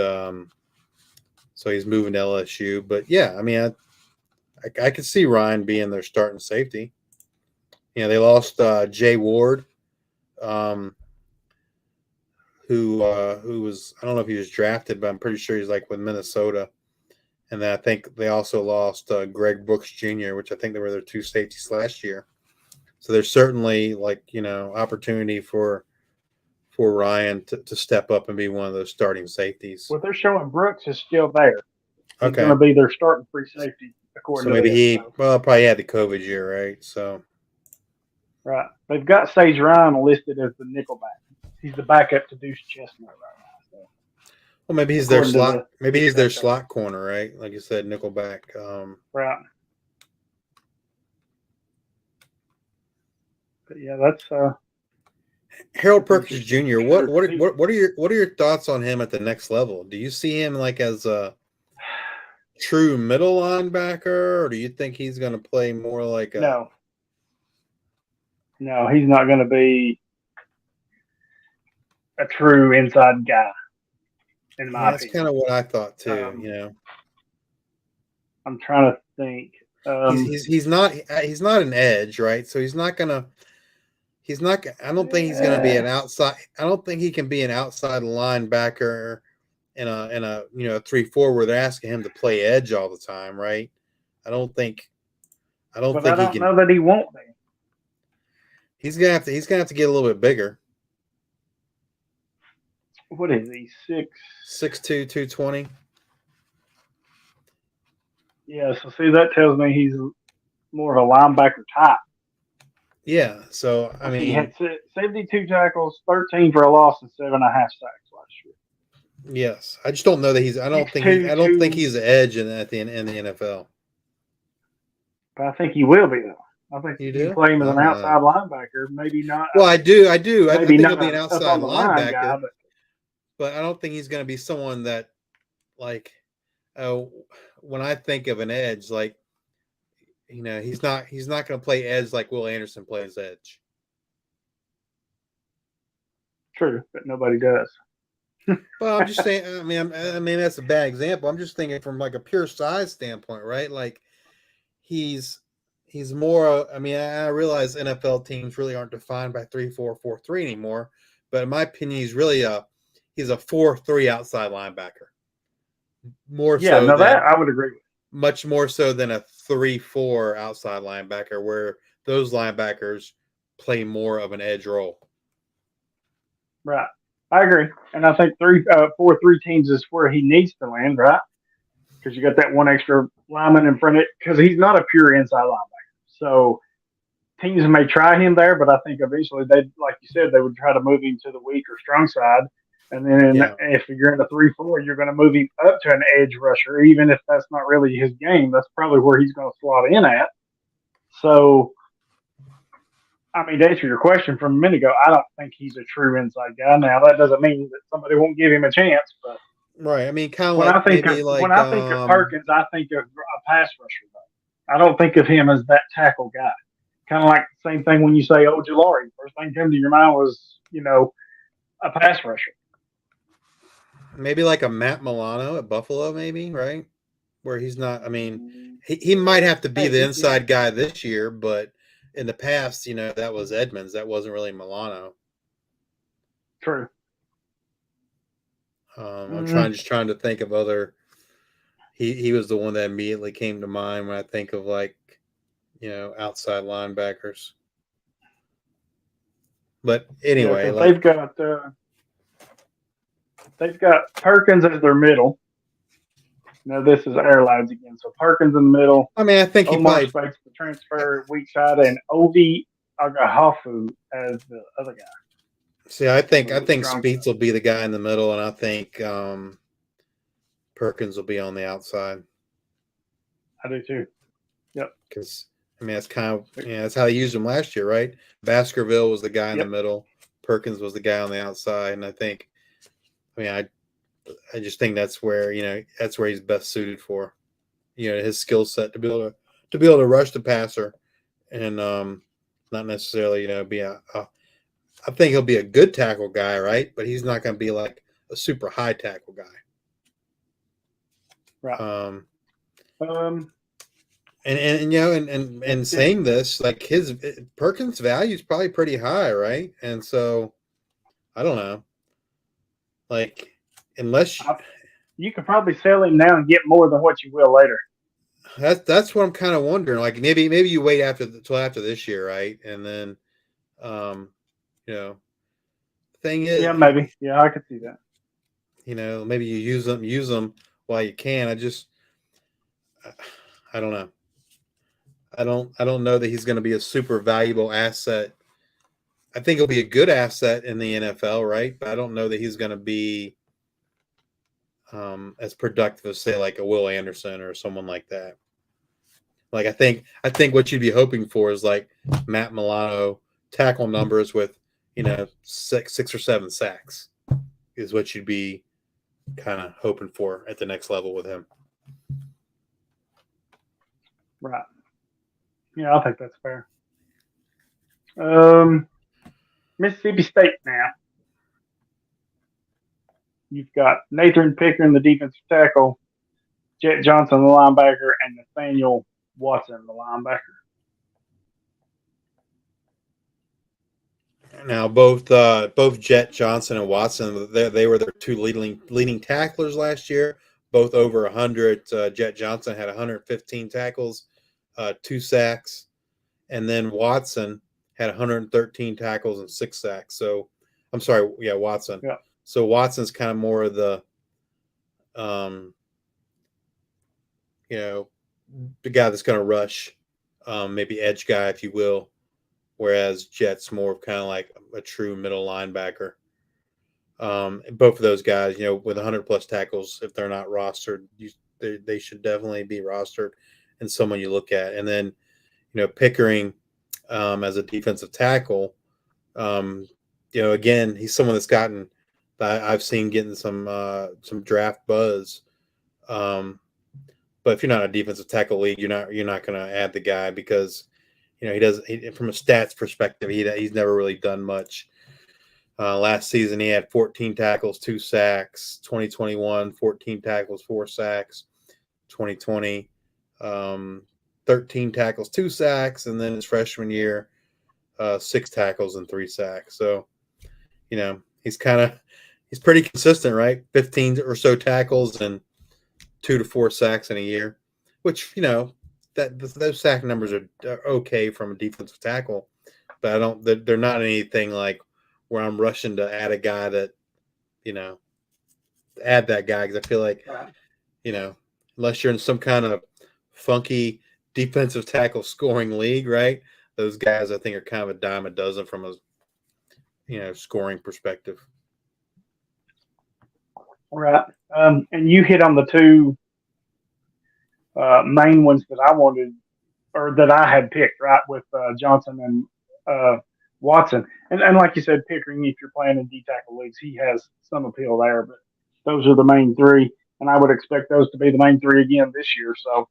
so he's moving to LSU, but yeah, I could see Ryan being their starting safety. They lost Jay Ward, who was, I don't know if he was drafted, but I'm pretty sure he's with Minnesota. And then I think they also lost Greg Brooks Jr., which I think they were their 2 safeties last year. So there's certainly opportunity for Ryan to step up and be one of those starting safeties. Well, they're showing Brooks is still there. He's Okay. going to be their starting free safety. So maybe probably had the COVID year, right? So, right. They've got Sage Ryan listed as the nickelback. He's the backup to Deuce Chestnut right now. So. Well, maybe he's their slot. Maybe he's their slot corner, right? Like you said, nickelback. Right. But yeah, that's Harold Perkins Jr. What are your thoughts on him at the next level? Do you see him as a true middle linebacker, or do you think he's going to play more like a? No, he's not going to be a true inside guy, in my That's opinion. kind of what I thought too. I'm trying to think. He's not an edge, right? So he's not gonna. He's not. I don't think he's gonna be an outside. I don't think he can be an outside linebacker in a 3-4 where they're asking him to play edge all the time, right? I don't think he can. I don't know that he won't be. He's gonna have to get a little bit bigger. What is he? 6'2", 220. Yeah, so see, that tells me he's more of a linebacker type. Yeah, so I mean, he had 72 tackles, 13 for a loss, and 7.5 sacks last year. Yes, I just don't know that he's. I don't think he's an edge in the NFL. But I think he will be though. I think you can play him as an outside linebacker. Maybe not. Well, I do. I think he'll be an outside linebacker, guy, but I don't think he's going to be someone that, like, when I think of an edge, like, he's not going to play edge like Will Anderson plays edge. True, but nobody does. Well, I'm just saying. I mean, that's a bad example. I'm just thinking from like a pure size standpoint, right? Like, he's more. I mean, I realize NFL teams really aren't defined by 3-4-4-3 anymore, but in my opinion, he's really he's a 4-3 outside linebacker. That I would agree with. Much more so than a 3-4 outside linebacker, where those linebackers play more of an edge role. Right. I agree. And I think 4-3 teams is where he needs to land, right? Because you got that one extra lineman in front of it, because he's not a pure inside linebacker. So teams may try him there, but I think eventually like you said, they would try to move him to the weak or strong side. And then if you're in a 3-4, you're going to move him up to an edge rusher, even if that's not really his game. That's probably where he's going to slot in at. So, I mean, to answer your question from a minute ago, I don't think he's a true inside guy. Now, that doesn't mean that somebody won't give him a chance, but right. I mean, kind of when I think of Perkins, I think of a pass rusher. Though. I don't think of him as that tackle guy. Kind of like the same thing when you say Ojulari. First thing that came to your mind was, a pass rusher. Maybe like a Matt Milano at Buffalo, maybe, right? Where he's not. I mean, he might have to be the inside guy this year, but in the past, that was Edmonds. That wasn't really Milano. True. I'm just trying to think of other. He was the one that immediately came to mind when I think of outside linebackers. But anyway, they've got Perkins as their middle. Now this is airlines again. So Perkins in the middle. I mean, I think Omar Spikes the transfer weak side, and Ovi Agahafu as the other guy. See, I think Speets will be the guy in the middle, and I think Perkins will be on the outside. I do too. Yep. Because that's kind of that's how they used him last year, right? Baskerville was the guy in the middle. Perkins was the guy on the outside, and I just think that's where he's best suited for, his skill set to be able to rush the passer, and not necessarily be I think he'll be a good tackle guy, right? But he's not going to be like a super high tackle guy, right? And saying this, like his Perkins' value is probably pretty high, right? And so I don't know. Like, unless you could probably sell him now and get more than what you will later. That's what I'm kind of wondering. Like maybe you wait till after this year, right? And then, thing is, maybe, I could see that. Maybe you use them while you can. I don't know. I don't know that he's going to be a super valuable asset. I think he'll be a good asset in the NFL, right? But I don't know that he's going to be as productive as, say, like a Will Anderson or someone like that. Like I think what you'd be hoping for is like Matt Milano tackle numbers with 6 or 7 sacks is what you'd be kind of hoping for at the next level with him. Right. Yeah, I think that's fair. Mississippi State now. You've got Nathan Pickering, the defensive tackle, Jet Johnson, the linebacker, and Nathaniel Watson, the linebacker. Now, both Jet Johnson and Watson, they were their two leading tacklers last year, both over 100. Jet Johnson had 115 tackles, 2 sacks, and then Watson had 113 tackles and 6 sacks. So, I'm sorry, yeah, Watson. Yeah. So Watson's kind of more of the, the guy that's going to rush, maybe edge guy, if you will. Whereas Jet's more of kind of like a true middle linebacker. Both of those guys, with 100+ tackles, if they're not rostered, they should definitely be rostered and someone you look at. And then, Pickering as a defensive tackle, again, he's someone that's I've seen getting some draft buzz. But if you're not a defensive tackle league, you're not going to add the guy because from a stats perspective, he's never really done much. Last season, he had 14 tackles, 2 sacks. 2021, 14 tackles, 4 sacks. 2020, 13 tackles, 2 sacks. And then his freshman year, 6 tackles and 3 sacks. So, he's pretty consistent, right? 15 or so tackles and 2 to 4 sacks in a year, which, those sack numbers are okay from a defensive tackle, but they're not anything like where I'm rushing to add a guy that, add that guy. Because I feel like, unless you're in some kind of funky defensive tackle scoring league, right? Those guys I think are kind of a dime a dozen from a, scoring perspective. Right. And you hit on the two main ones that I wanted, or that I had picked, right, with Johnson and Watson. And like you said, Pickering, if you're playing in D-tackle leagues, he has some appeal there, but those are the main three, and I would expect those to be the main three again this year. So,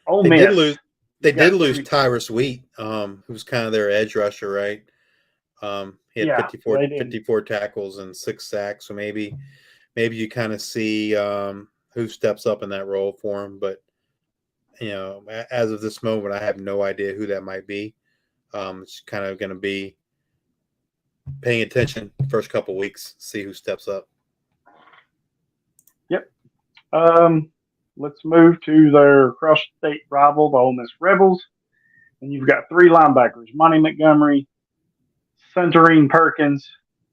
Ole Miss. They did lose Tyrus Wheat, who's kind of their edge rusher, right? He had 54 tackles and 6 sacks, so maybe you kind of see who steps up in that role for him. But, as of this moment, I have no idea who that might be. It's kind of going to be paying attention the first couple of weeks, see who steps up. Yep. Let's move to their cross-state rival, the Ole Miss Rebels. And you've got 3 linebackers, Monty Montgomery, Centerine Perkins,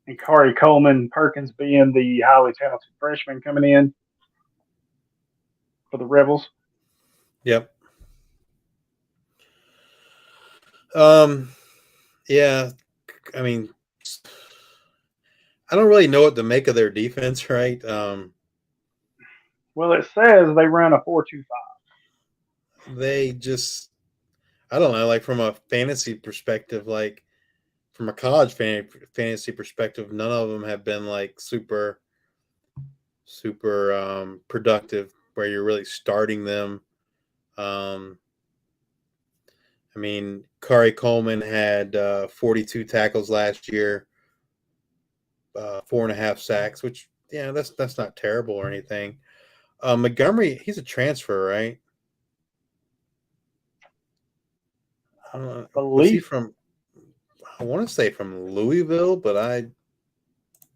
and Corey Coleman. Perkins being the highly talented freshman coming in for the Rebels. Yep. Yeah, I mean, I don't really know what to make of their defense, right? Well, it says they run a 4-2-5. They just, I don't know, like from a fantasy perspective, like from a college fantasy perspective, none of them have been like super productive where you're really starting them. I mean, Corey Coleman had 42 tackles last year, 4.5 sacks, which, that's not terrible or anything. Montgomery, he's a transfer, right? I don't know. Was he from? I want to say from Louisville, but I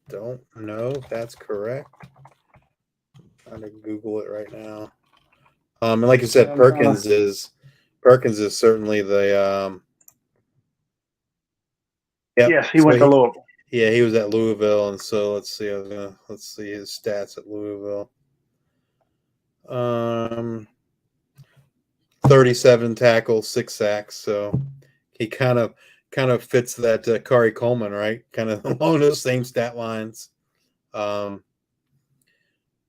don't know if that's correct. I'm trying to Google it right now. And like you said, Perkins is certainly the. Yes, he went to Louisville. Yeah, he was at Louisville, and so let's see. Let's see his stats at Louisville. 37 tackles, 6 sacks. So he kind of fits that Corey Coleman, right? Kind of along those same stat lines.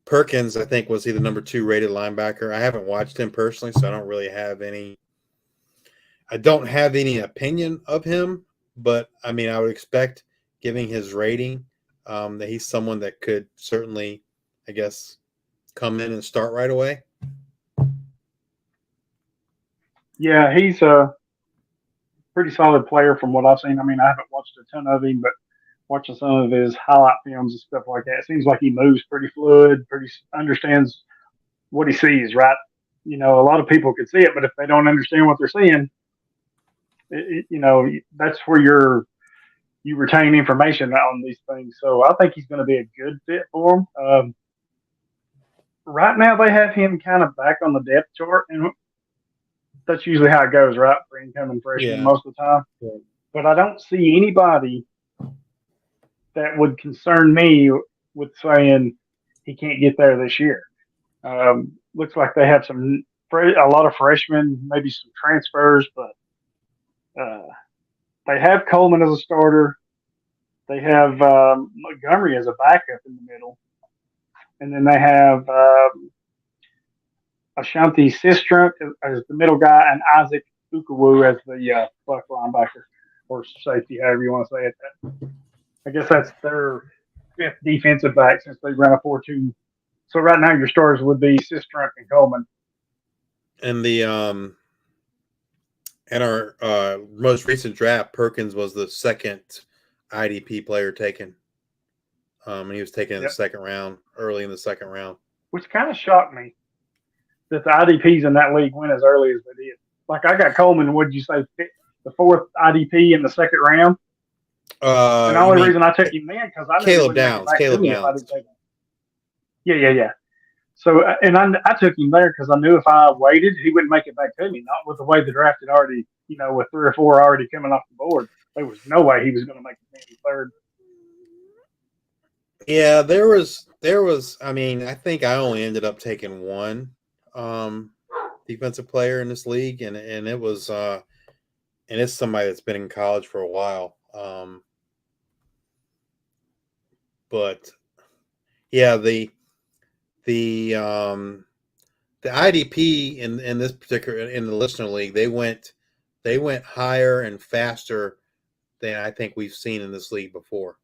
Perkins, I think, was he the number 2 rated linebacker. I haven't watched him personally, so I don't really have any. I don't have any opinion of him, but I mean, I would expect, giving his rating, that he's someone that could certainly, I guess, come in and start right away. Yeah, he's a pretty solid player from what I've seen. I mean, I haven't watched a ton of him, but watching some of his highlight films and stuff like that, it seems like he moves pretty fluid, pretty understands what he sees. Right? You know, a lot of people could see it, but if they don't understand what they're seeing, you know, that's where you retain information on these things. So I think he's going to be a good fit for him. Right now, they have him kind of back on the depth chart, and that's usually how it goes, right, for incoming freshmen Yeah. most of the time. Yeah. But I don't see anybody that would concern me with saying he can't get there this year. Looks like they have a lot of freshmen, maybe some transfers, but they have Coleman as a starter. They have Montgomery as a backup in the middle, and then they have Ashanti Sistrunk as the middle guy, and Isaac Ukawu as the buck linebacker or safety, however you want to say it. I guess that's their fifth defensive back since they run a 4-2. So right now your starters would be Sistrunk and Coleman. And in our most recent draft, Perkins was the second IDP player taken. And he was taken in the second round, early in the second round. Which kind of shocked me that the IDPs in that league went as early as they did. Like I got Coleman, what did you say, the fourth IDP in the second round? And the only reason I took him then because I knew Caleb Downs. Caleb Downs. Yeah. So, and I took him there because I knew if I waited, he wouldn't make it back to me. Not with the way the draft had already, you know, with 3 or 4 already coming off the board. There was no way he was going to make it third. Yeah, there was. I mean, I think I only ended up taking one defensive player in this league, and it was and it's somebody that's been in college for a while. But yeah, the IDP in this particular in the listener league, they went higher and faster than I think we've seen in this league before.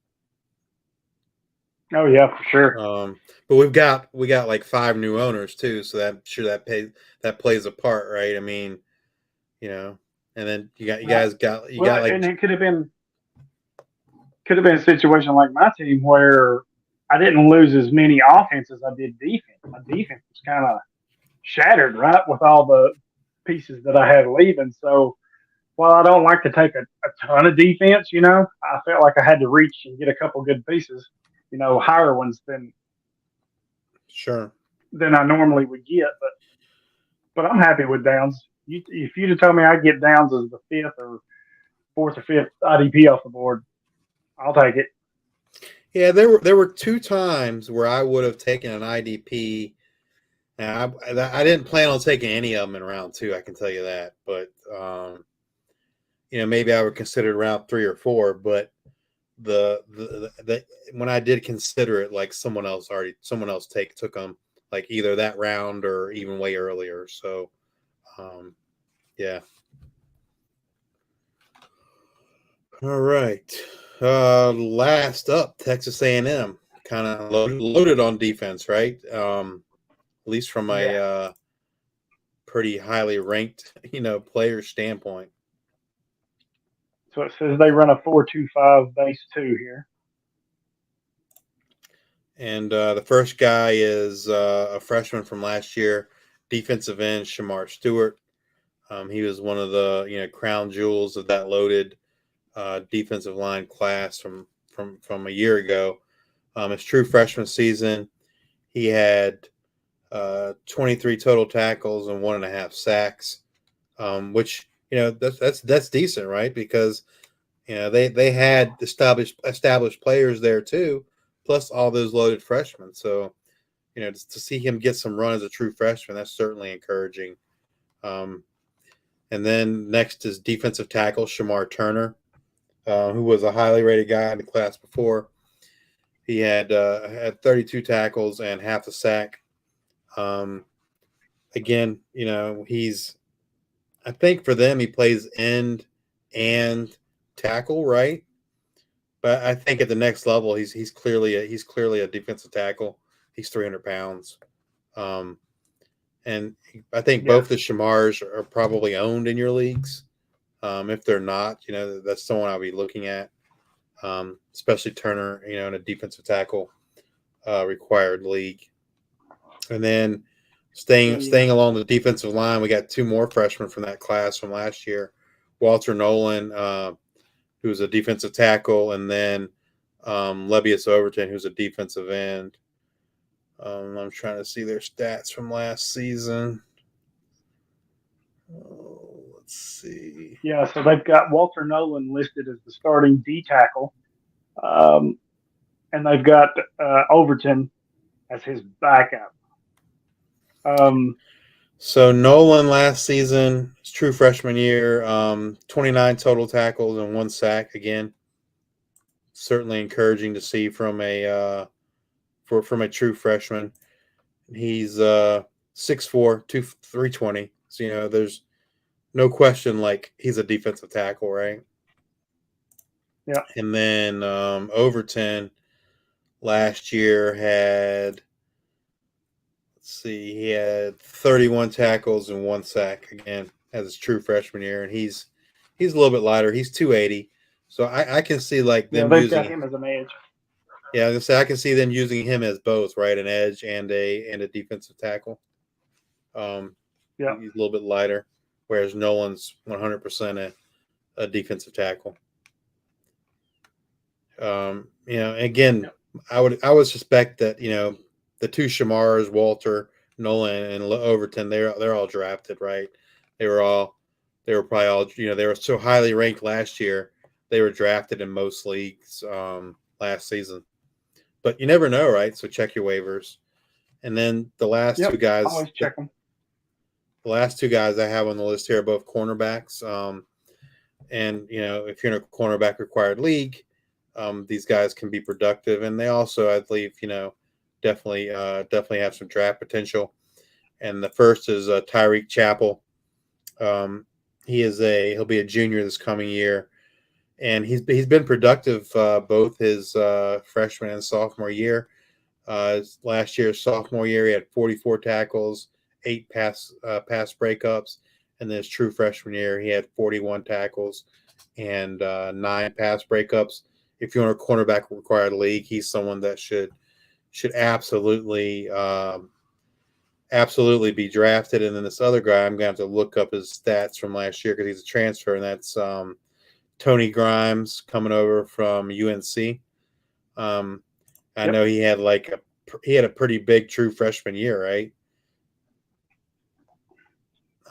Oh yeah, for sure. But we got like 5 new owners too, so that plays a part, right? I mean, you know, and then you guys got like, and it could have been a situation like my team where I didn't lose as many offense as I did defense. My defense was kind of shattered, right, with all the pieces that I had leaving. So while I don't like to take a ton of defense, you know, I felt like I had to reach and get a couple good pieces, you know, higher ones than I normally would get. But I'm happy with Downs. If you'd have told me I'd get Downs as the 5th or 4th or 5th IDP off the board, I'll take it. Yeah, there were 2 times where I would have taken an IDP. And I didn't plan on taking any of them in round 2. I can tell you that. But you know, maybe I would consider round 3 or 4. But the when I did consider it, like someone else took them, like either that round or even way earlier. So yeah. All right. Last up, Texas A&M, kind of loaded on defense, right? At least from a pretty highly ranked, you know, player standpoint. So it says they run a 4-2-5 base 2 here. And the first guy is a freshman from last year, defensive end Shamar Stewart. He was one of the, you know, crown jewels of that loaded defensive line class from a year ago. His true freshman season, he had 23 total tackles and 1.5 sacks, which, you know, that's decent, right? Because, you know, they had established players there too, plus all those loaded freshmen. So, you know, to see him get some run as a true freshman, that's certainly encouraging. And then next is defensive tackle Shamar Turner, who was a highly rated guy in the class before. He had 32 tackles and half a sack. Again, you know, I think for them he plays end and tackle, right? But I think at the next level he's clearly a defensive tackle. He's 300 pounds. And And I think both the Shamars are probably owned in your leagues. If they're not, that's someone I'll be looking at, especially Turner, in a defensive tackle required league. And then staying along the defensive line, we got two more freshmen from that class from last year. Walter Nolan, who's a defensive tackle, and then Levius Overton, who's a defensive end. I'm trying to see their stats from last season. Let's see. Yeah, so they've got Walter Nolan listed as the starting D tackle, and they've got Overton as his backup. So Nolan last season, his true freshman year, 29 total tackles and 1 sack. Again, certainly encouraging to see from a true freshman. He's 6'4", 320. So there's no question, like, he's a defensive tackle, right? Yeah. And then Overton last year had, he had 31 tackles and 1 sack, again, as his true freshman year. And he's a little bit lighter. He's 280. So I can see, like, them they've using got him as an edge. Yeah, I was gonna say I can see them using him as both, right? An edge and a defensive tackle. He's a little bit lighter, whereas Nolan's 100% a defensive tackle. Again, I would suspect that the two Shamars, Walter, Nolan, and Overton, they're all drafted, right? They were probably all they were so highly ranked last year. They were drafted in most leagues last season. But you never know, right? So check your waivers. And then the last two guys, always check them. The last two guys I have on the list here are both cornerbacks. And if you're in a cornerback required league, these guys can be productive, and they also, I believe, definitely have some draft potential. And the first is Tyreek Chappell. He'll be a junior this coming year. And he's been productive both his freshman and sophomore year. Last year, sophomore year, he had 44 tackles, 8 pass breakups, and then his true freshman year, he had 41 tackles and 9 pass breakups. If you're in a cornerback required league, he's someone that should absolutely be drafted. And then this other guy, I'm going to have to look up his stats from last year because he's a transfer, and that's Tony Grimes coming over from UNC. I know he had a pretty big true freshman year, right?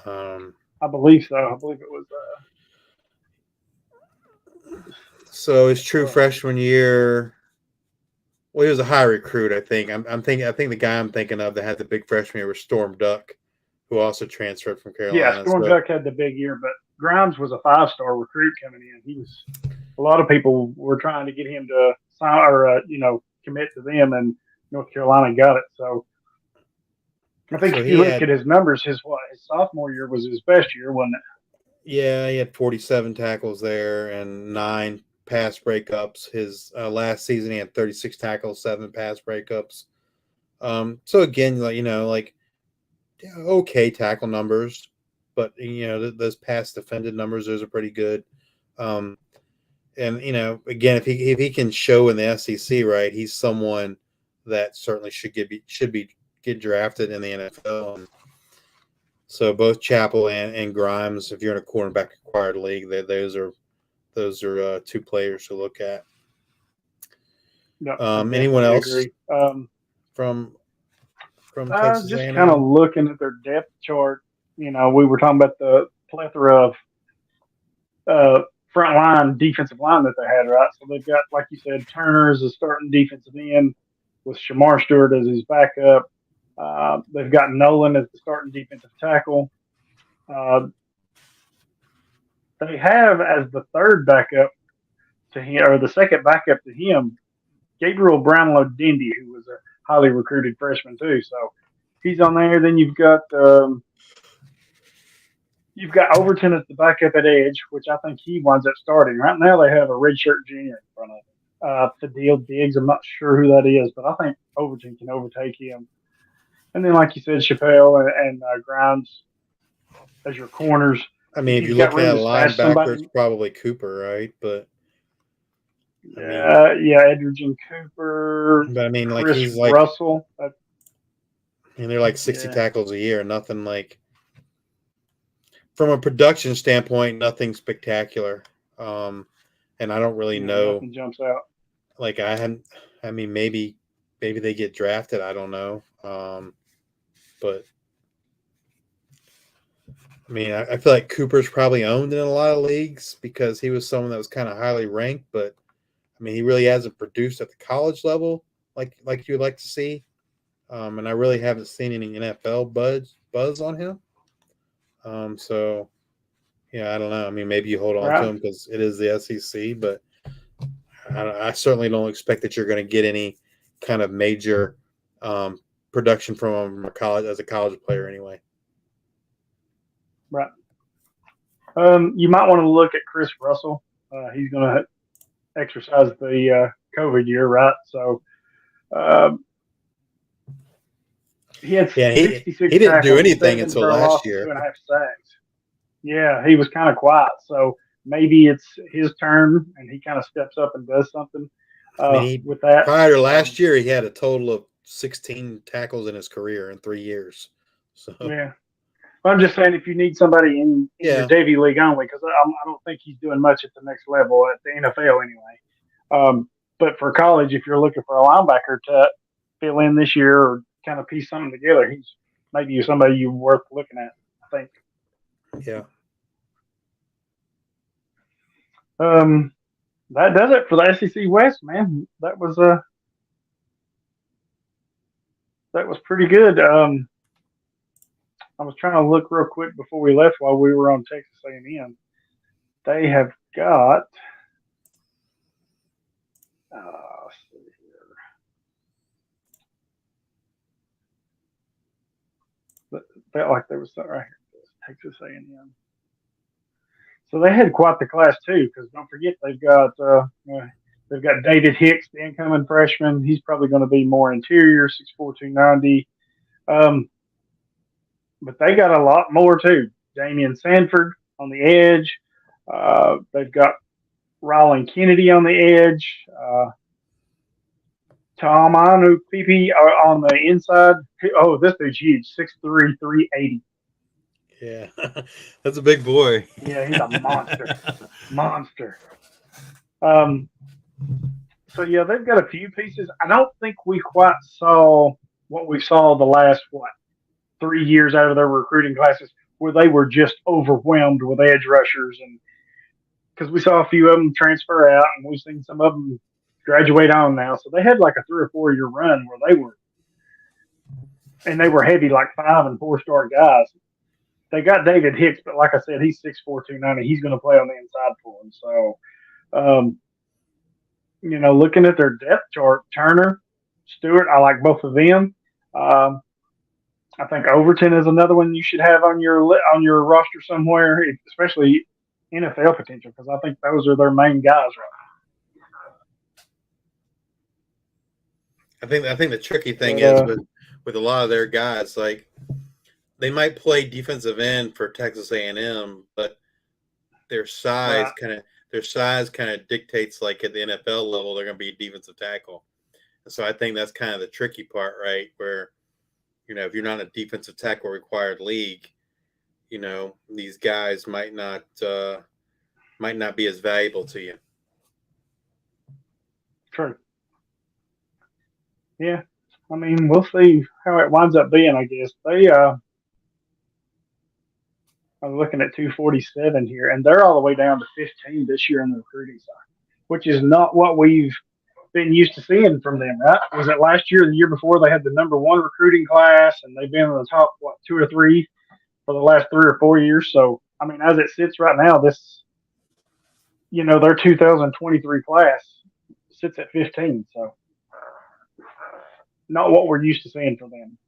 I believe so. I believe it was. So his true freshman year, well, he was a high recruit, I think. I think the guy I'm thinking of that had the big freshman year was Storm Duck, who also transferred from Carolina. Yeah, Storm Duck had the big year, but Grimes was a 5-star recruit coming in. A lot of people were trying to get him to sign or commit to them, and North Carolina got it. So I think if you look at his numbers, his sophomore year was his best year, wasn't it? Yeah, he had 47 tackles there and 9 pass breakups. His last season, he had 36 tackles, 7 pass breakups. So again, okay tackle numbers, but those pass defended numbers, those are pretty good. And again, if he can show in the SEC, right, he's someone that certainly should get drafted in the NFL. And so both Chappell and Grimes, if you're in a cornerback required league, those are two players to look at. No, anyone else from Texas just A&M? kind of looking at their depth chart. We were talking about the plethora of front line defensive line that they had, right? So they've got, like you said, Turner as a starting defensive end with Shamar Stewart as his backup. They've got Nolan as the starting defensive tackle. They have as the third backup to him, or the second backup to him, Gabriel Brownlow-Dindy, who was a highly recruited freshman too. So he's on there. Then you've got Overton as the backup at edge, which I think he winds up starting. Right now they have a redshirt junior in front of him. Fadil Diggs, I'm not sure who that is, but I think Overton can overtake him. And then, like you said, Chappelle and Grimes as your corners. I mean, if He's you're got looking at room to stash linebackers, somebody. probably Cooper, right? But Edgerton Cooper, I mean, like Chris he's like, Russell. and they're like 60 Yeah. tackles a year. Nothing like, from a production standpoint, nothing spectacular. And I don't really know. Nothing jumps out. Like I mean, maybe they get drafted. I don't know. But I mean, I feel like Cooper's probably owned in a lot of leagues because he was someone that was kind of highly ranked, but I mean, he really hasn't produced at the college level like you'd like to see. And I really haven't seen any NFL buzz on him. So yeah, I don't know. I mean, maybe you hold on to him because it is the SEC, but I certainly don't expect that you're going to get any kind of major production from him as a college player anyway. Right. You might want to look at Chris Russell. He's going to exercise the COVID year, right? So he had 66 he didn't do anything 7 until for a last loss, year. 2.5 sacks. Yeah, he was kind of quiet. So maybe it's his turn and he kind of steps up and does something with that. Prior to last year, he had a total of 16 tackles in his career in 3 years. So yeah. I'm just saying if you need somebody in your Devy league only, because I don't think he's doing much at the next level at the NFL anyway. But for college, if you're looking for a linebacker to fill in this year or kind of piece something together, he's maybe somebody you're worth looking at, I think. Yeah. That does it for the SEC West, man. That was pretty good. I was trying to look real quick before we left while we were on Texas A&M. They have got let's see here. Felt like there was something right here. Texas A&M. So they had quite the class too, because don't forget they've got David Hicks, the incoming freshman. He's probably going to be more interior, 6'4", 290. But they got a lot more too. Damian Sanford on the edge. They've got Rylan Kennedy on the edge. Tom Anu Pipi on the inside. Oh, this dude's huge, 6'3", 380. Yeah, that's a big boy. Yeah, he's a monster. So yeah, they've got a few pieces. I don't think we quite saw what we saw the last 3 years out of their recruiting classes, where they were just overwhelmed with edge rushers, and because we saw a few of them transfer out, and we've seen some of them graduate on now. So they had like a 3 or 4 year run where they were heavy, like 5 and 4 star guys. They got David Hicks, but like I said, he's 6'4", 290. He's going to play on the inside for them. So, looking at their depth chart, Turner, Stewart, I like both of them. I think Overton is another one you should have on your roster somewhere, especially NFL potential, because I think those are their main guys right now. I think the tricky thing is with a lot of their guys, like they might play defensive end for Texas A&M, but their size kind of dictates, like at the NFL level, they're going to be a defensive tackle. And so I think that's kind of the tricky part, right? Where, if you're not in a defensive tackle required league, these guys might not be as valuable to you. True. Yeah. I mean, we'll see how it winds up being, I guess. I'm looking at 247 here, and they're all the way down to 15 this year in the recruiting side, which is not what we've been used to seeing from them, right? Was it last year or the year before they had the number 1 recruiting class, and they've been in the top, 2 or 3 for the last 3 or 4 years? So, I mean, as it sits right now, their 2023 class sits at 15. So, not what we're used to seeing from them.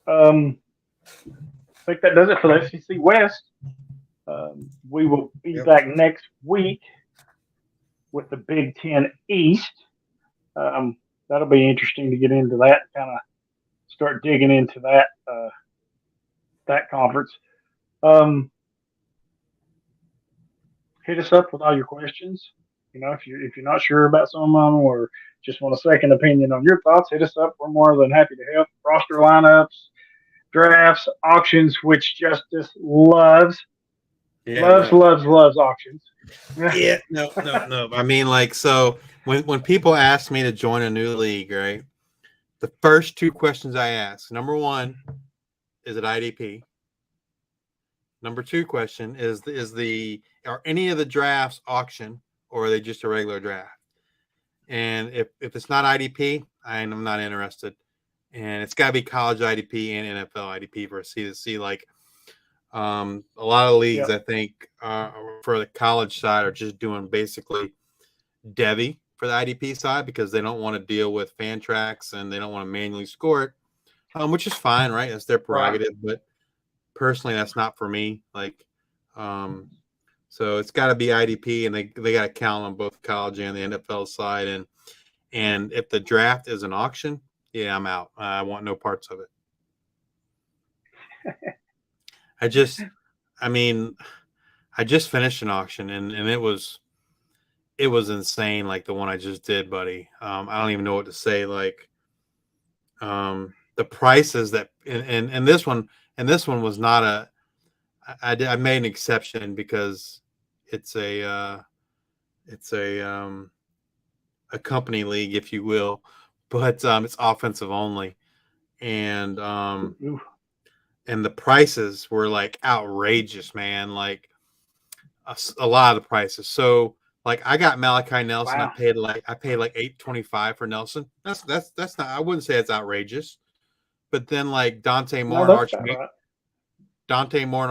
I think that does it for the SEC West. We will be back next week with the Big Ten East. That'll be interesting to get into that, kind of start digging into that that conference. Hit us up with all your questions. If you're not sure about some of them or just want a second opinion on your thoughts, hit us up. We're more than happy to help. Roster lineups, drafts, auctions, which Justice loves. Loves auctions. Yeah, no. I mean, like, so when people ask me to join a new league, right? The first two questions I ask, number one, is it IDP? Number two question are any of the drafts auction or are they just a regular draft? And if it's not IDP, I'm not interested. And it's got to be college IDP and NFL IDP for C2C. Like a lot of leagues, I think, for the college side are just doing basically Devy for the IDP side because they don't want to deal with fan tracks and they don't want to manually score it, which is fine, right? That's their prerogative. Right. But personally, that's not for me. Like, so it's got to be IDP, and they got to count on both college and the NFL side. And if the draft is an auction, yeah, I'm out. I want no parts of it. I just finished an auction, and it was insane. Like the one I just did, buddy. I don't even know what to say. Like, the prices that and this one was not a. I made an exception because it's a company league, if you will, but it's offensive only, and the prices were like outrageous, man. Like a lot of the prices. So like I got Malachi Nelson. Wow. I paid like $825 for Nelson. That's not. I wouldn't say it's outrageous, but then like Dante Moore and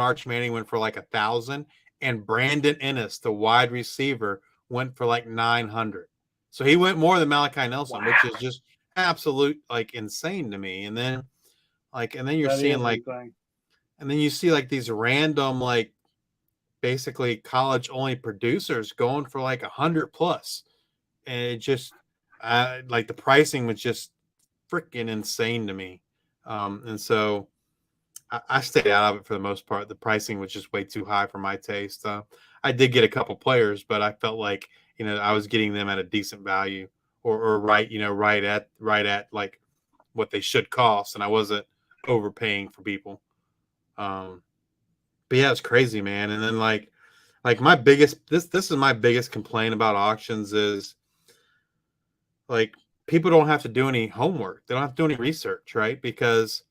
Arch Manning went for like $1,000, and Brandon Ennis, the wide receiver, went for like $900. So he went more than Malachi Nelson, wow, which is just absolute like insane to me. And then you're seeing like, and then you see like these random like basically college only producers going for like 100+, and it just like the pricing was just freaking insane to me. And so I stayed out of it for the most part. The pricing was just way too high for my taste. I did get a couple players, but I felt like, I was getting them at a decent value or right at like what they should cost. And I wasn't overpaying for people. But yeah, it's crazy, man. And then like my biggest, this is my biggest complaint about auctions is like people don't have to do any homework. They don't have to do any research, right? Because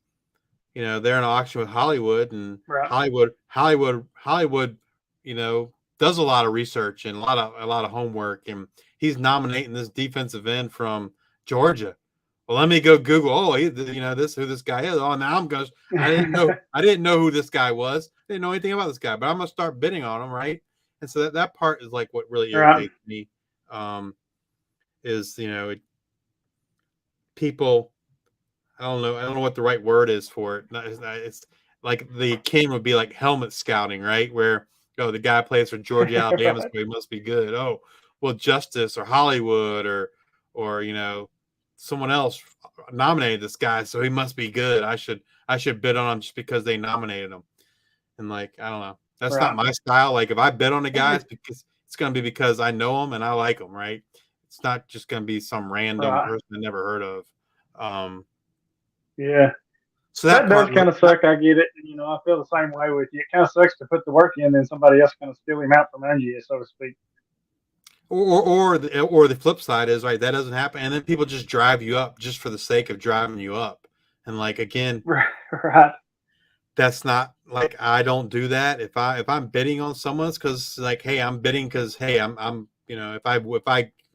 they're in an auction with Hollywood, and right. Hollywood, does a lot of research and a lot of homework, and he's nominating this defensive end from Georgia. Well, let me go Google. Oh, this who this guy is. Oh, now I'm going. I didn't know who this guy was. I didn't know anything about this guy, but I'm gonna start bidding on him, right? And so that part is like what really irritates me. Is people. I don't know what the right word is for it. It's like the king would be like helmet scouting, right? Where the guy plays for Georgia, Alabama, so he must be good. Oh, well, Justice or Hollywood or someone else nominated this guy, so he must be good. I should bid on him just because they nominated him. And like I don't know, that's not my style. Like if I bid on a guy, it's going to be because I know him and I like him, right? It's not just going to be some random person I never heard of. Yeah. So that does kind of suck. I get it. I feel the same way with you. It kind of sucks to put the work in, and somebody else kind of steal him out from under you, so to speak. Or the flip side is right. That doesn't happen, and then people just drive you up just for the sake of driving you up. And like again, right. That's not like I don't do that. If I'm bidding on someone's because like, hey, I'm bidding because hey, I'm if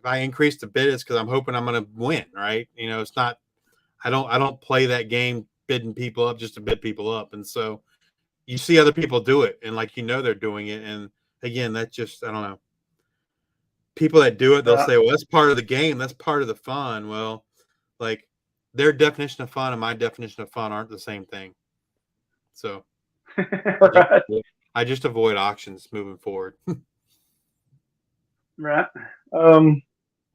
I increase the bid, it's because I'm hoping I'm going to win, right? It's not. I don't play that game bidding people up just to bid people up. And so you see other people do it and like they're doing it. And again, that just I don't know. People that do it, they'll say, well, that's part of the game, that's part of the fun. Well, like their definition of fun and my definition of fun aren't the same thing. So right. I just avoid auctions moving forward. Right.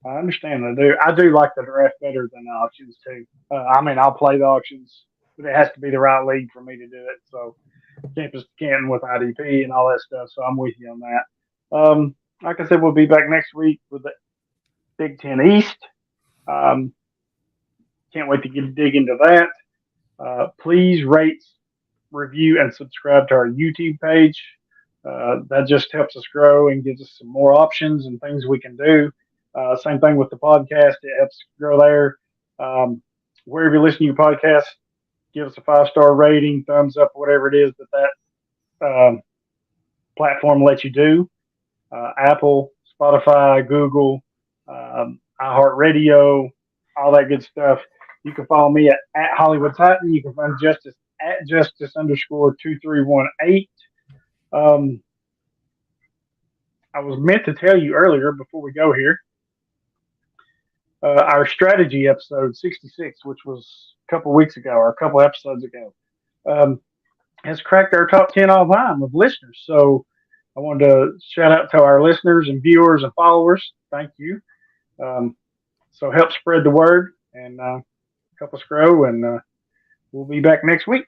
I understand. I do like the draft better than the auctions too. I'll play the auctions, but it has to be the right league for me to do it. So campus to Canton with IDP and all that stuff. So I'm with you on that. Like I said, we'll be back next week with the Big Ten East. Can't wait to dig into that. Please rate, review, and subscribe to our YouTube page. That just helps us grow and gives us some more options and things we can do. Same thing with the podcast. It helps grow there. Wherever you listen to your podcast, give us a 5-star rating, thumbs up, whatever it is that platform lets you do. Apple, Spotify, Google, iHeartRadio, all that good stuff. You can follow me at Hollywood Titan. You can find Justice at Justice_2318. I was meant to tell you earlier before we go here, our strategy episode 66, which was a couple weeks ago or a couple episodes ago, has cracked our top 10 all time of listeners. So I wanted to shout out to our listeners and viewers and followers. Thank you. So help spread the word and help us grow. And we'll be back next week.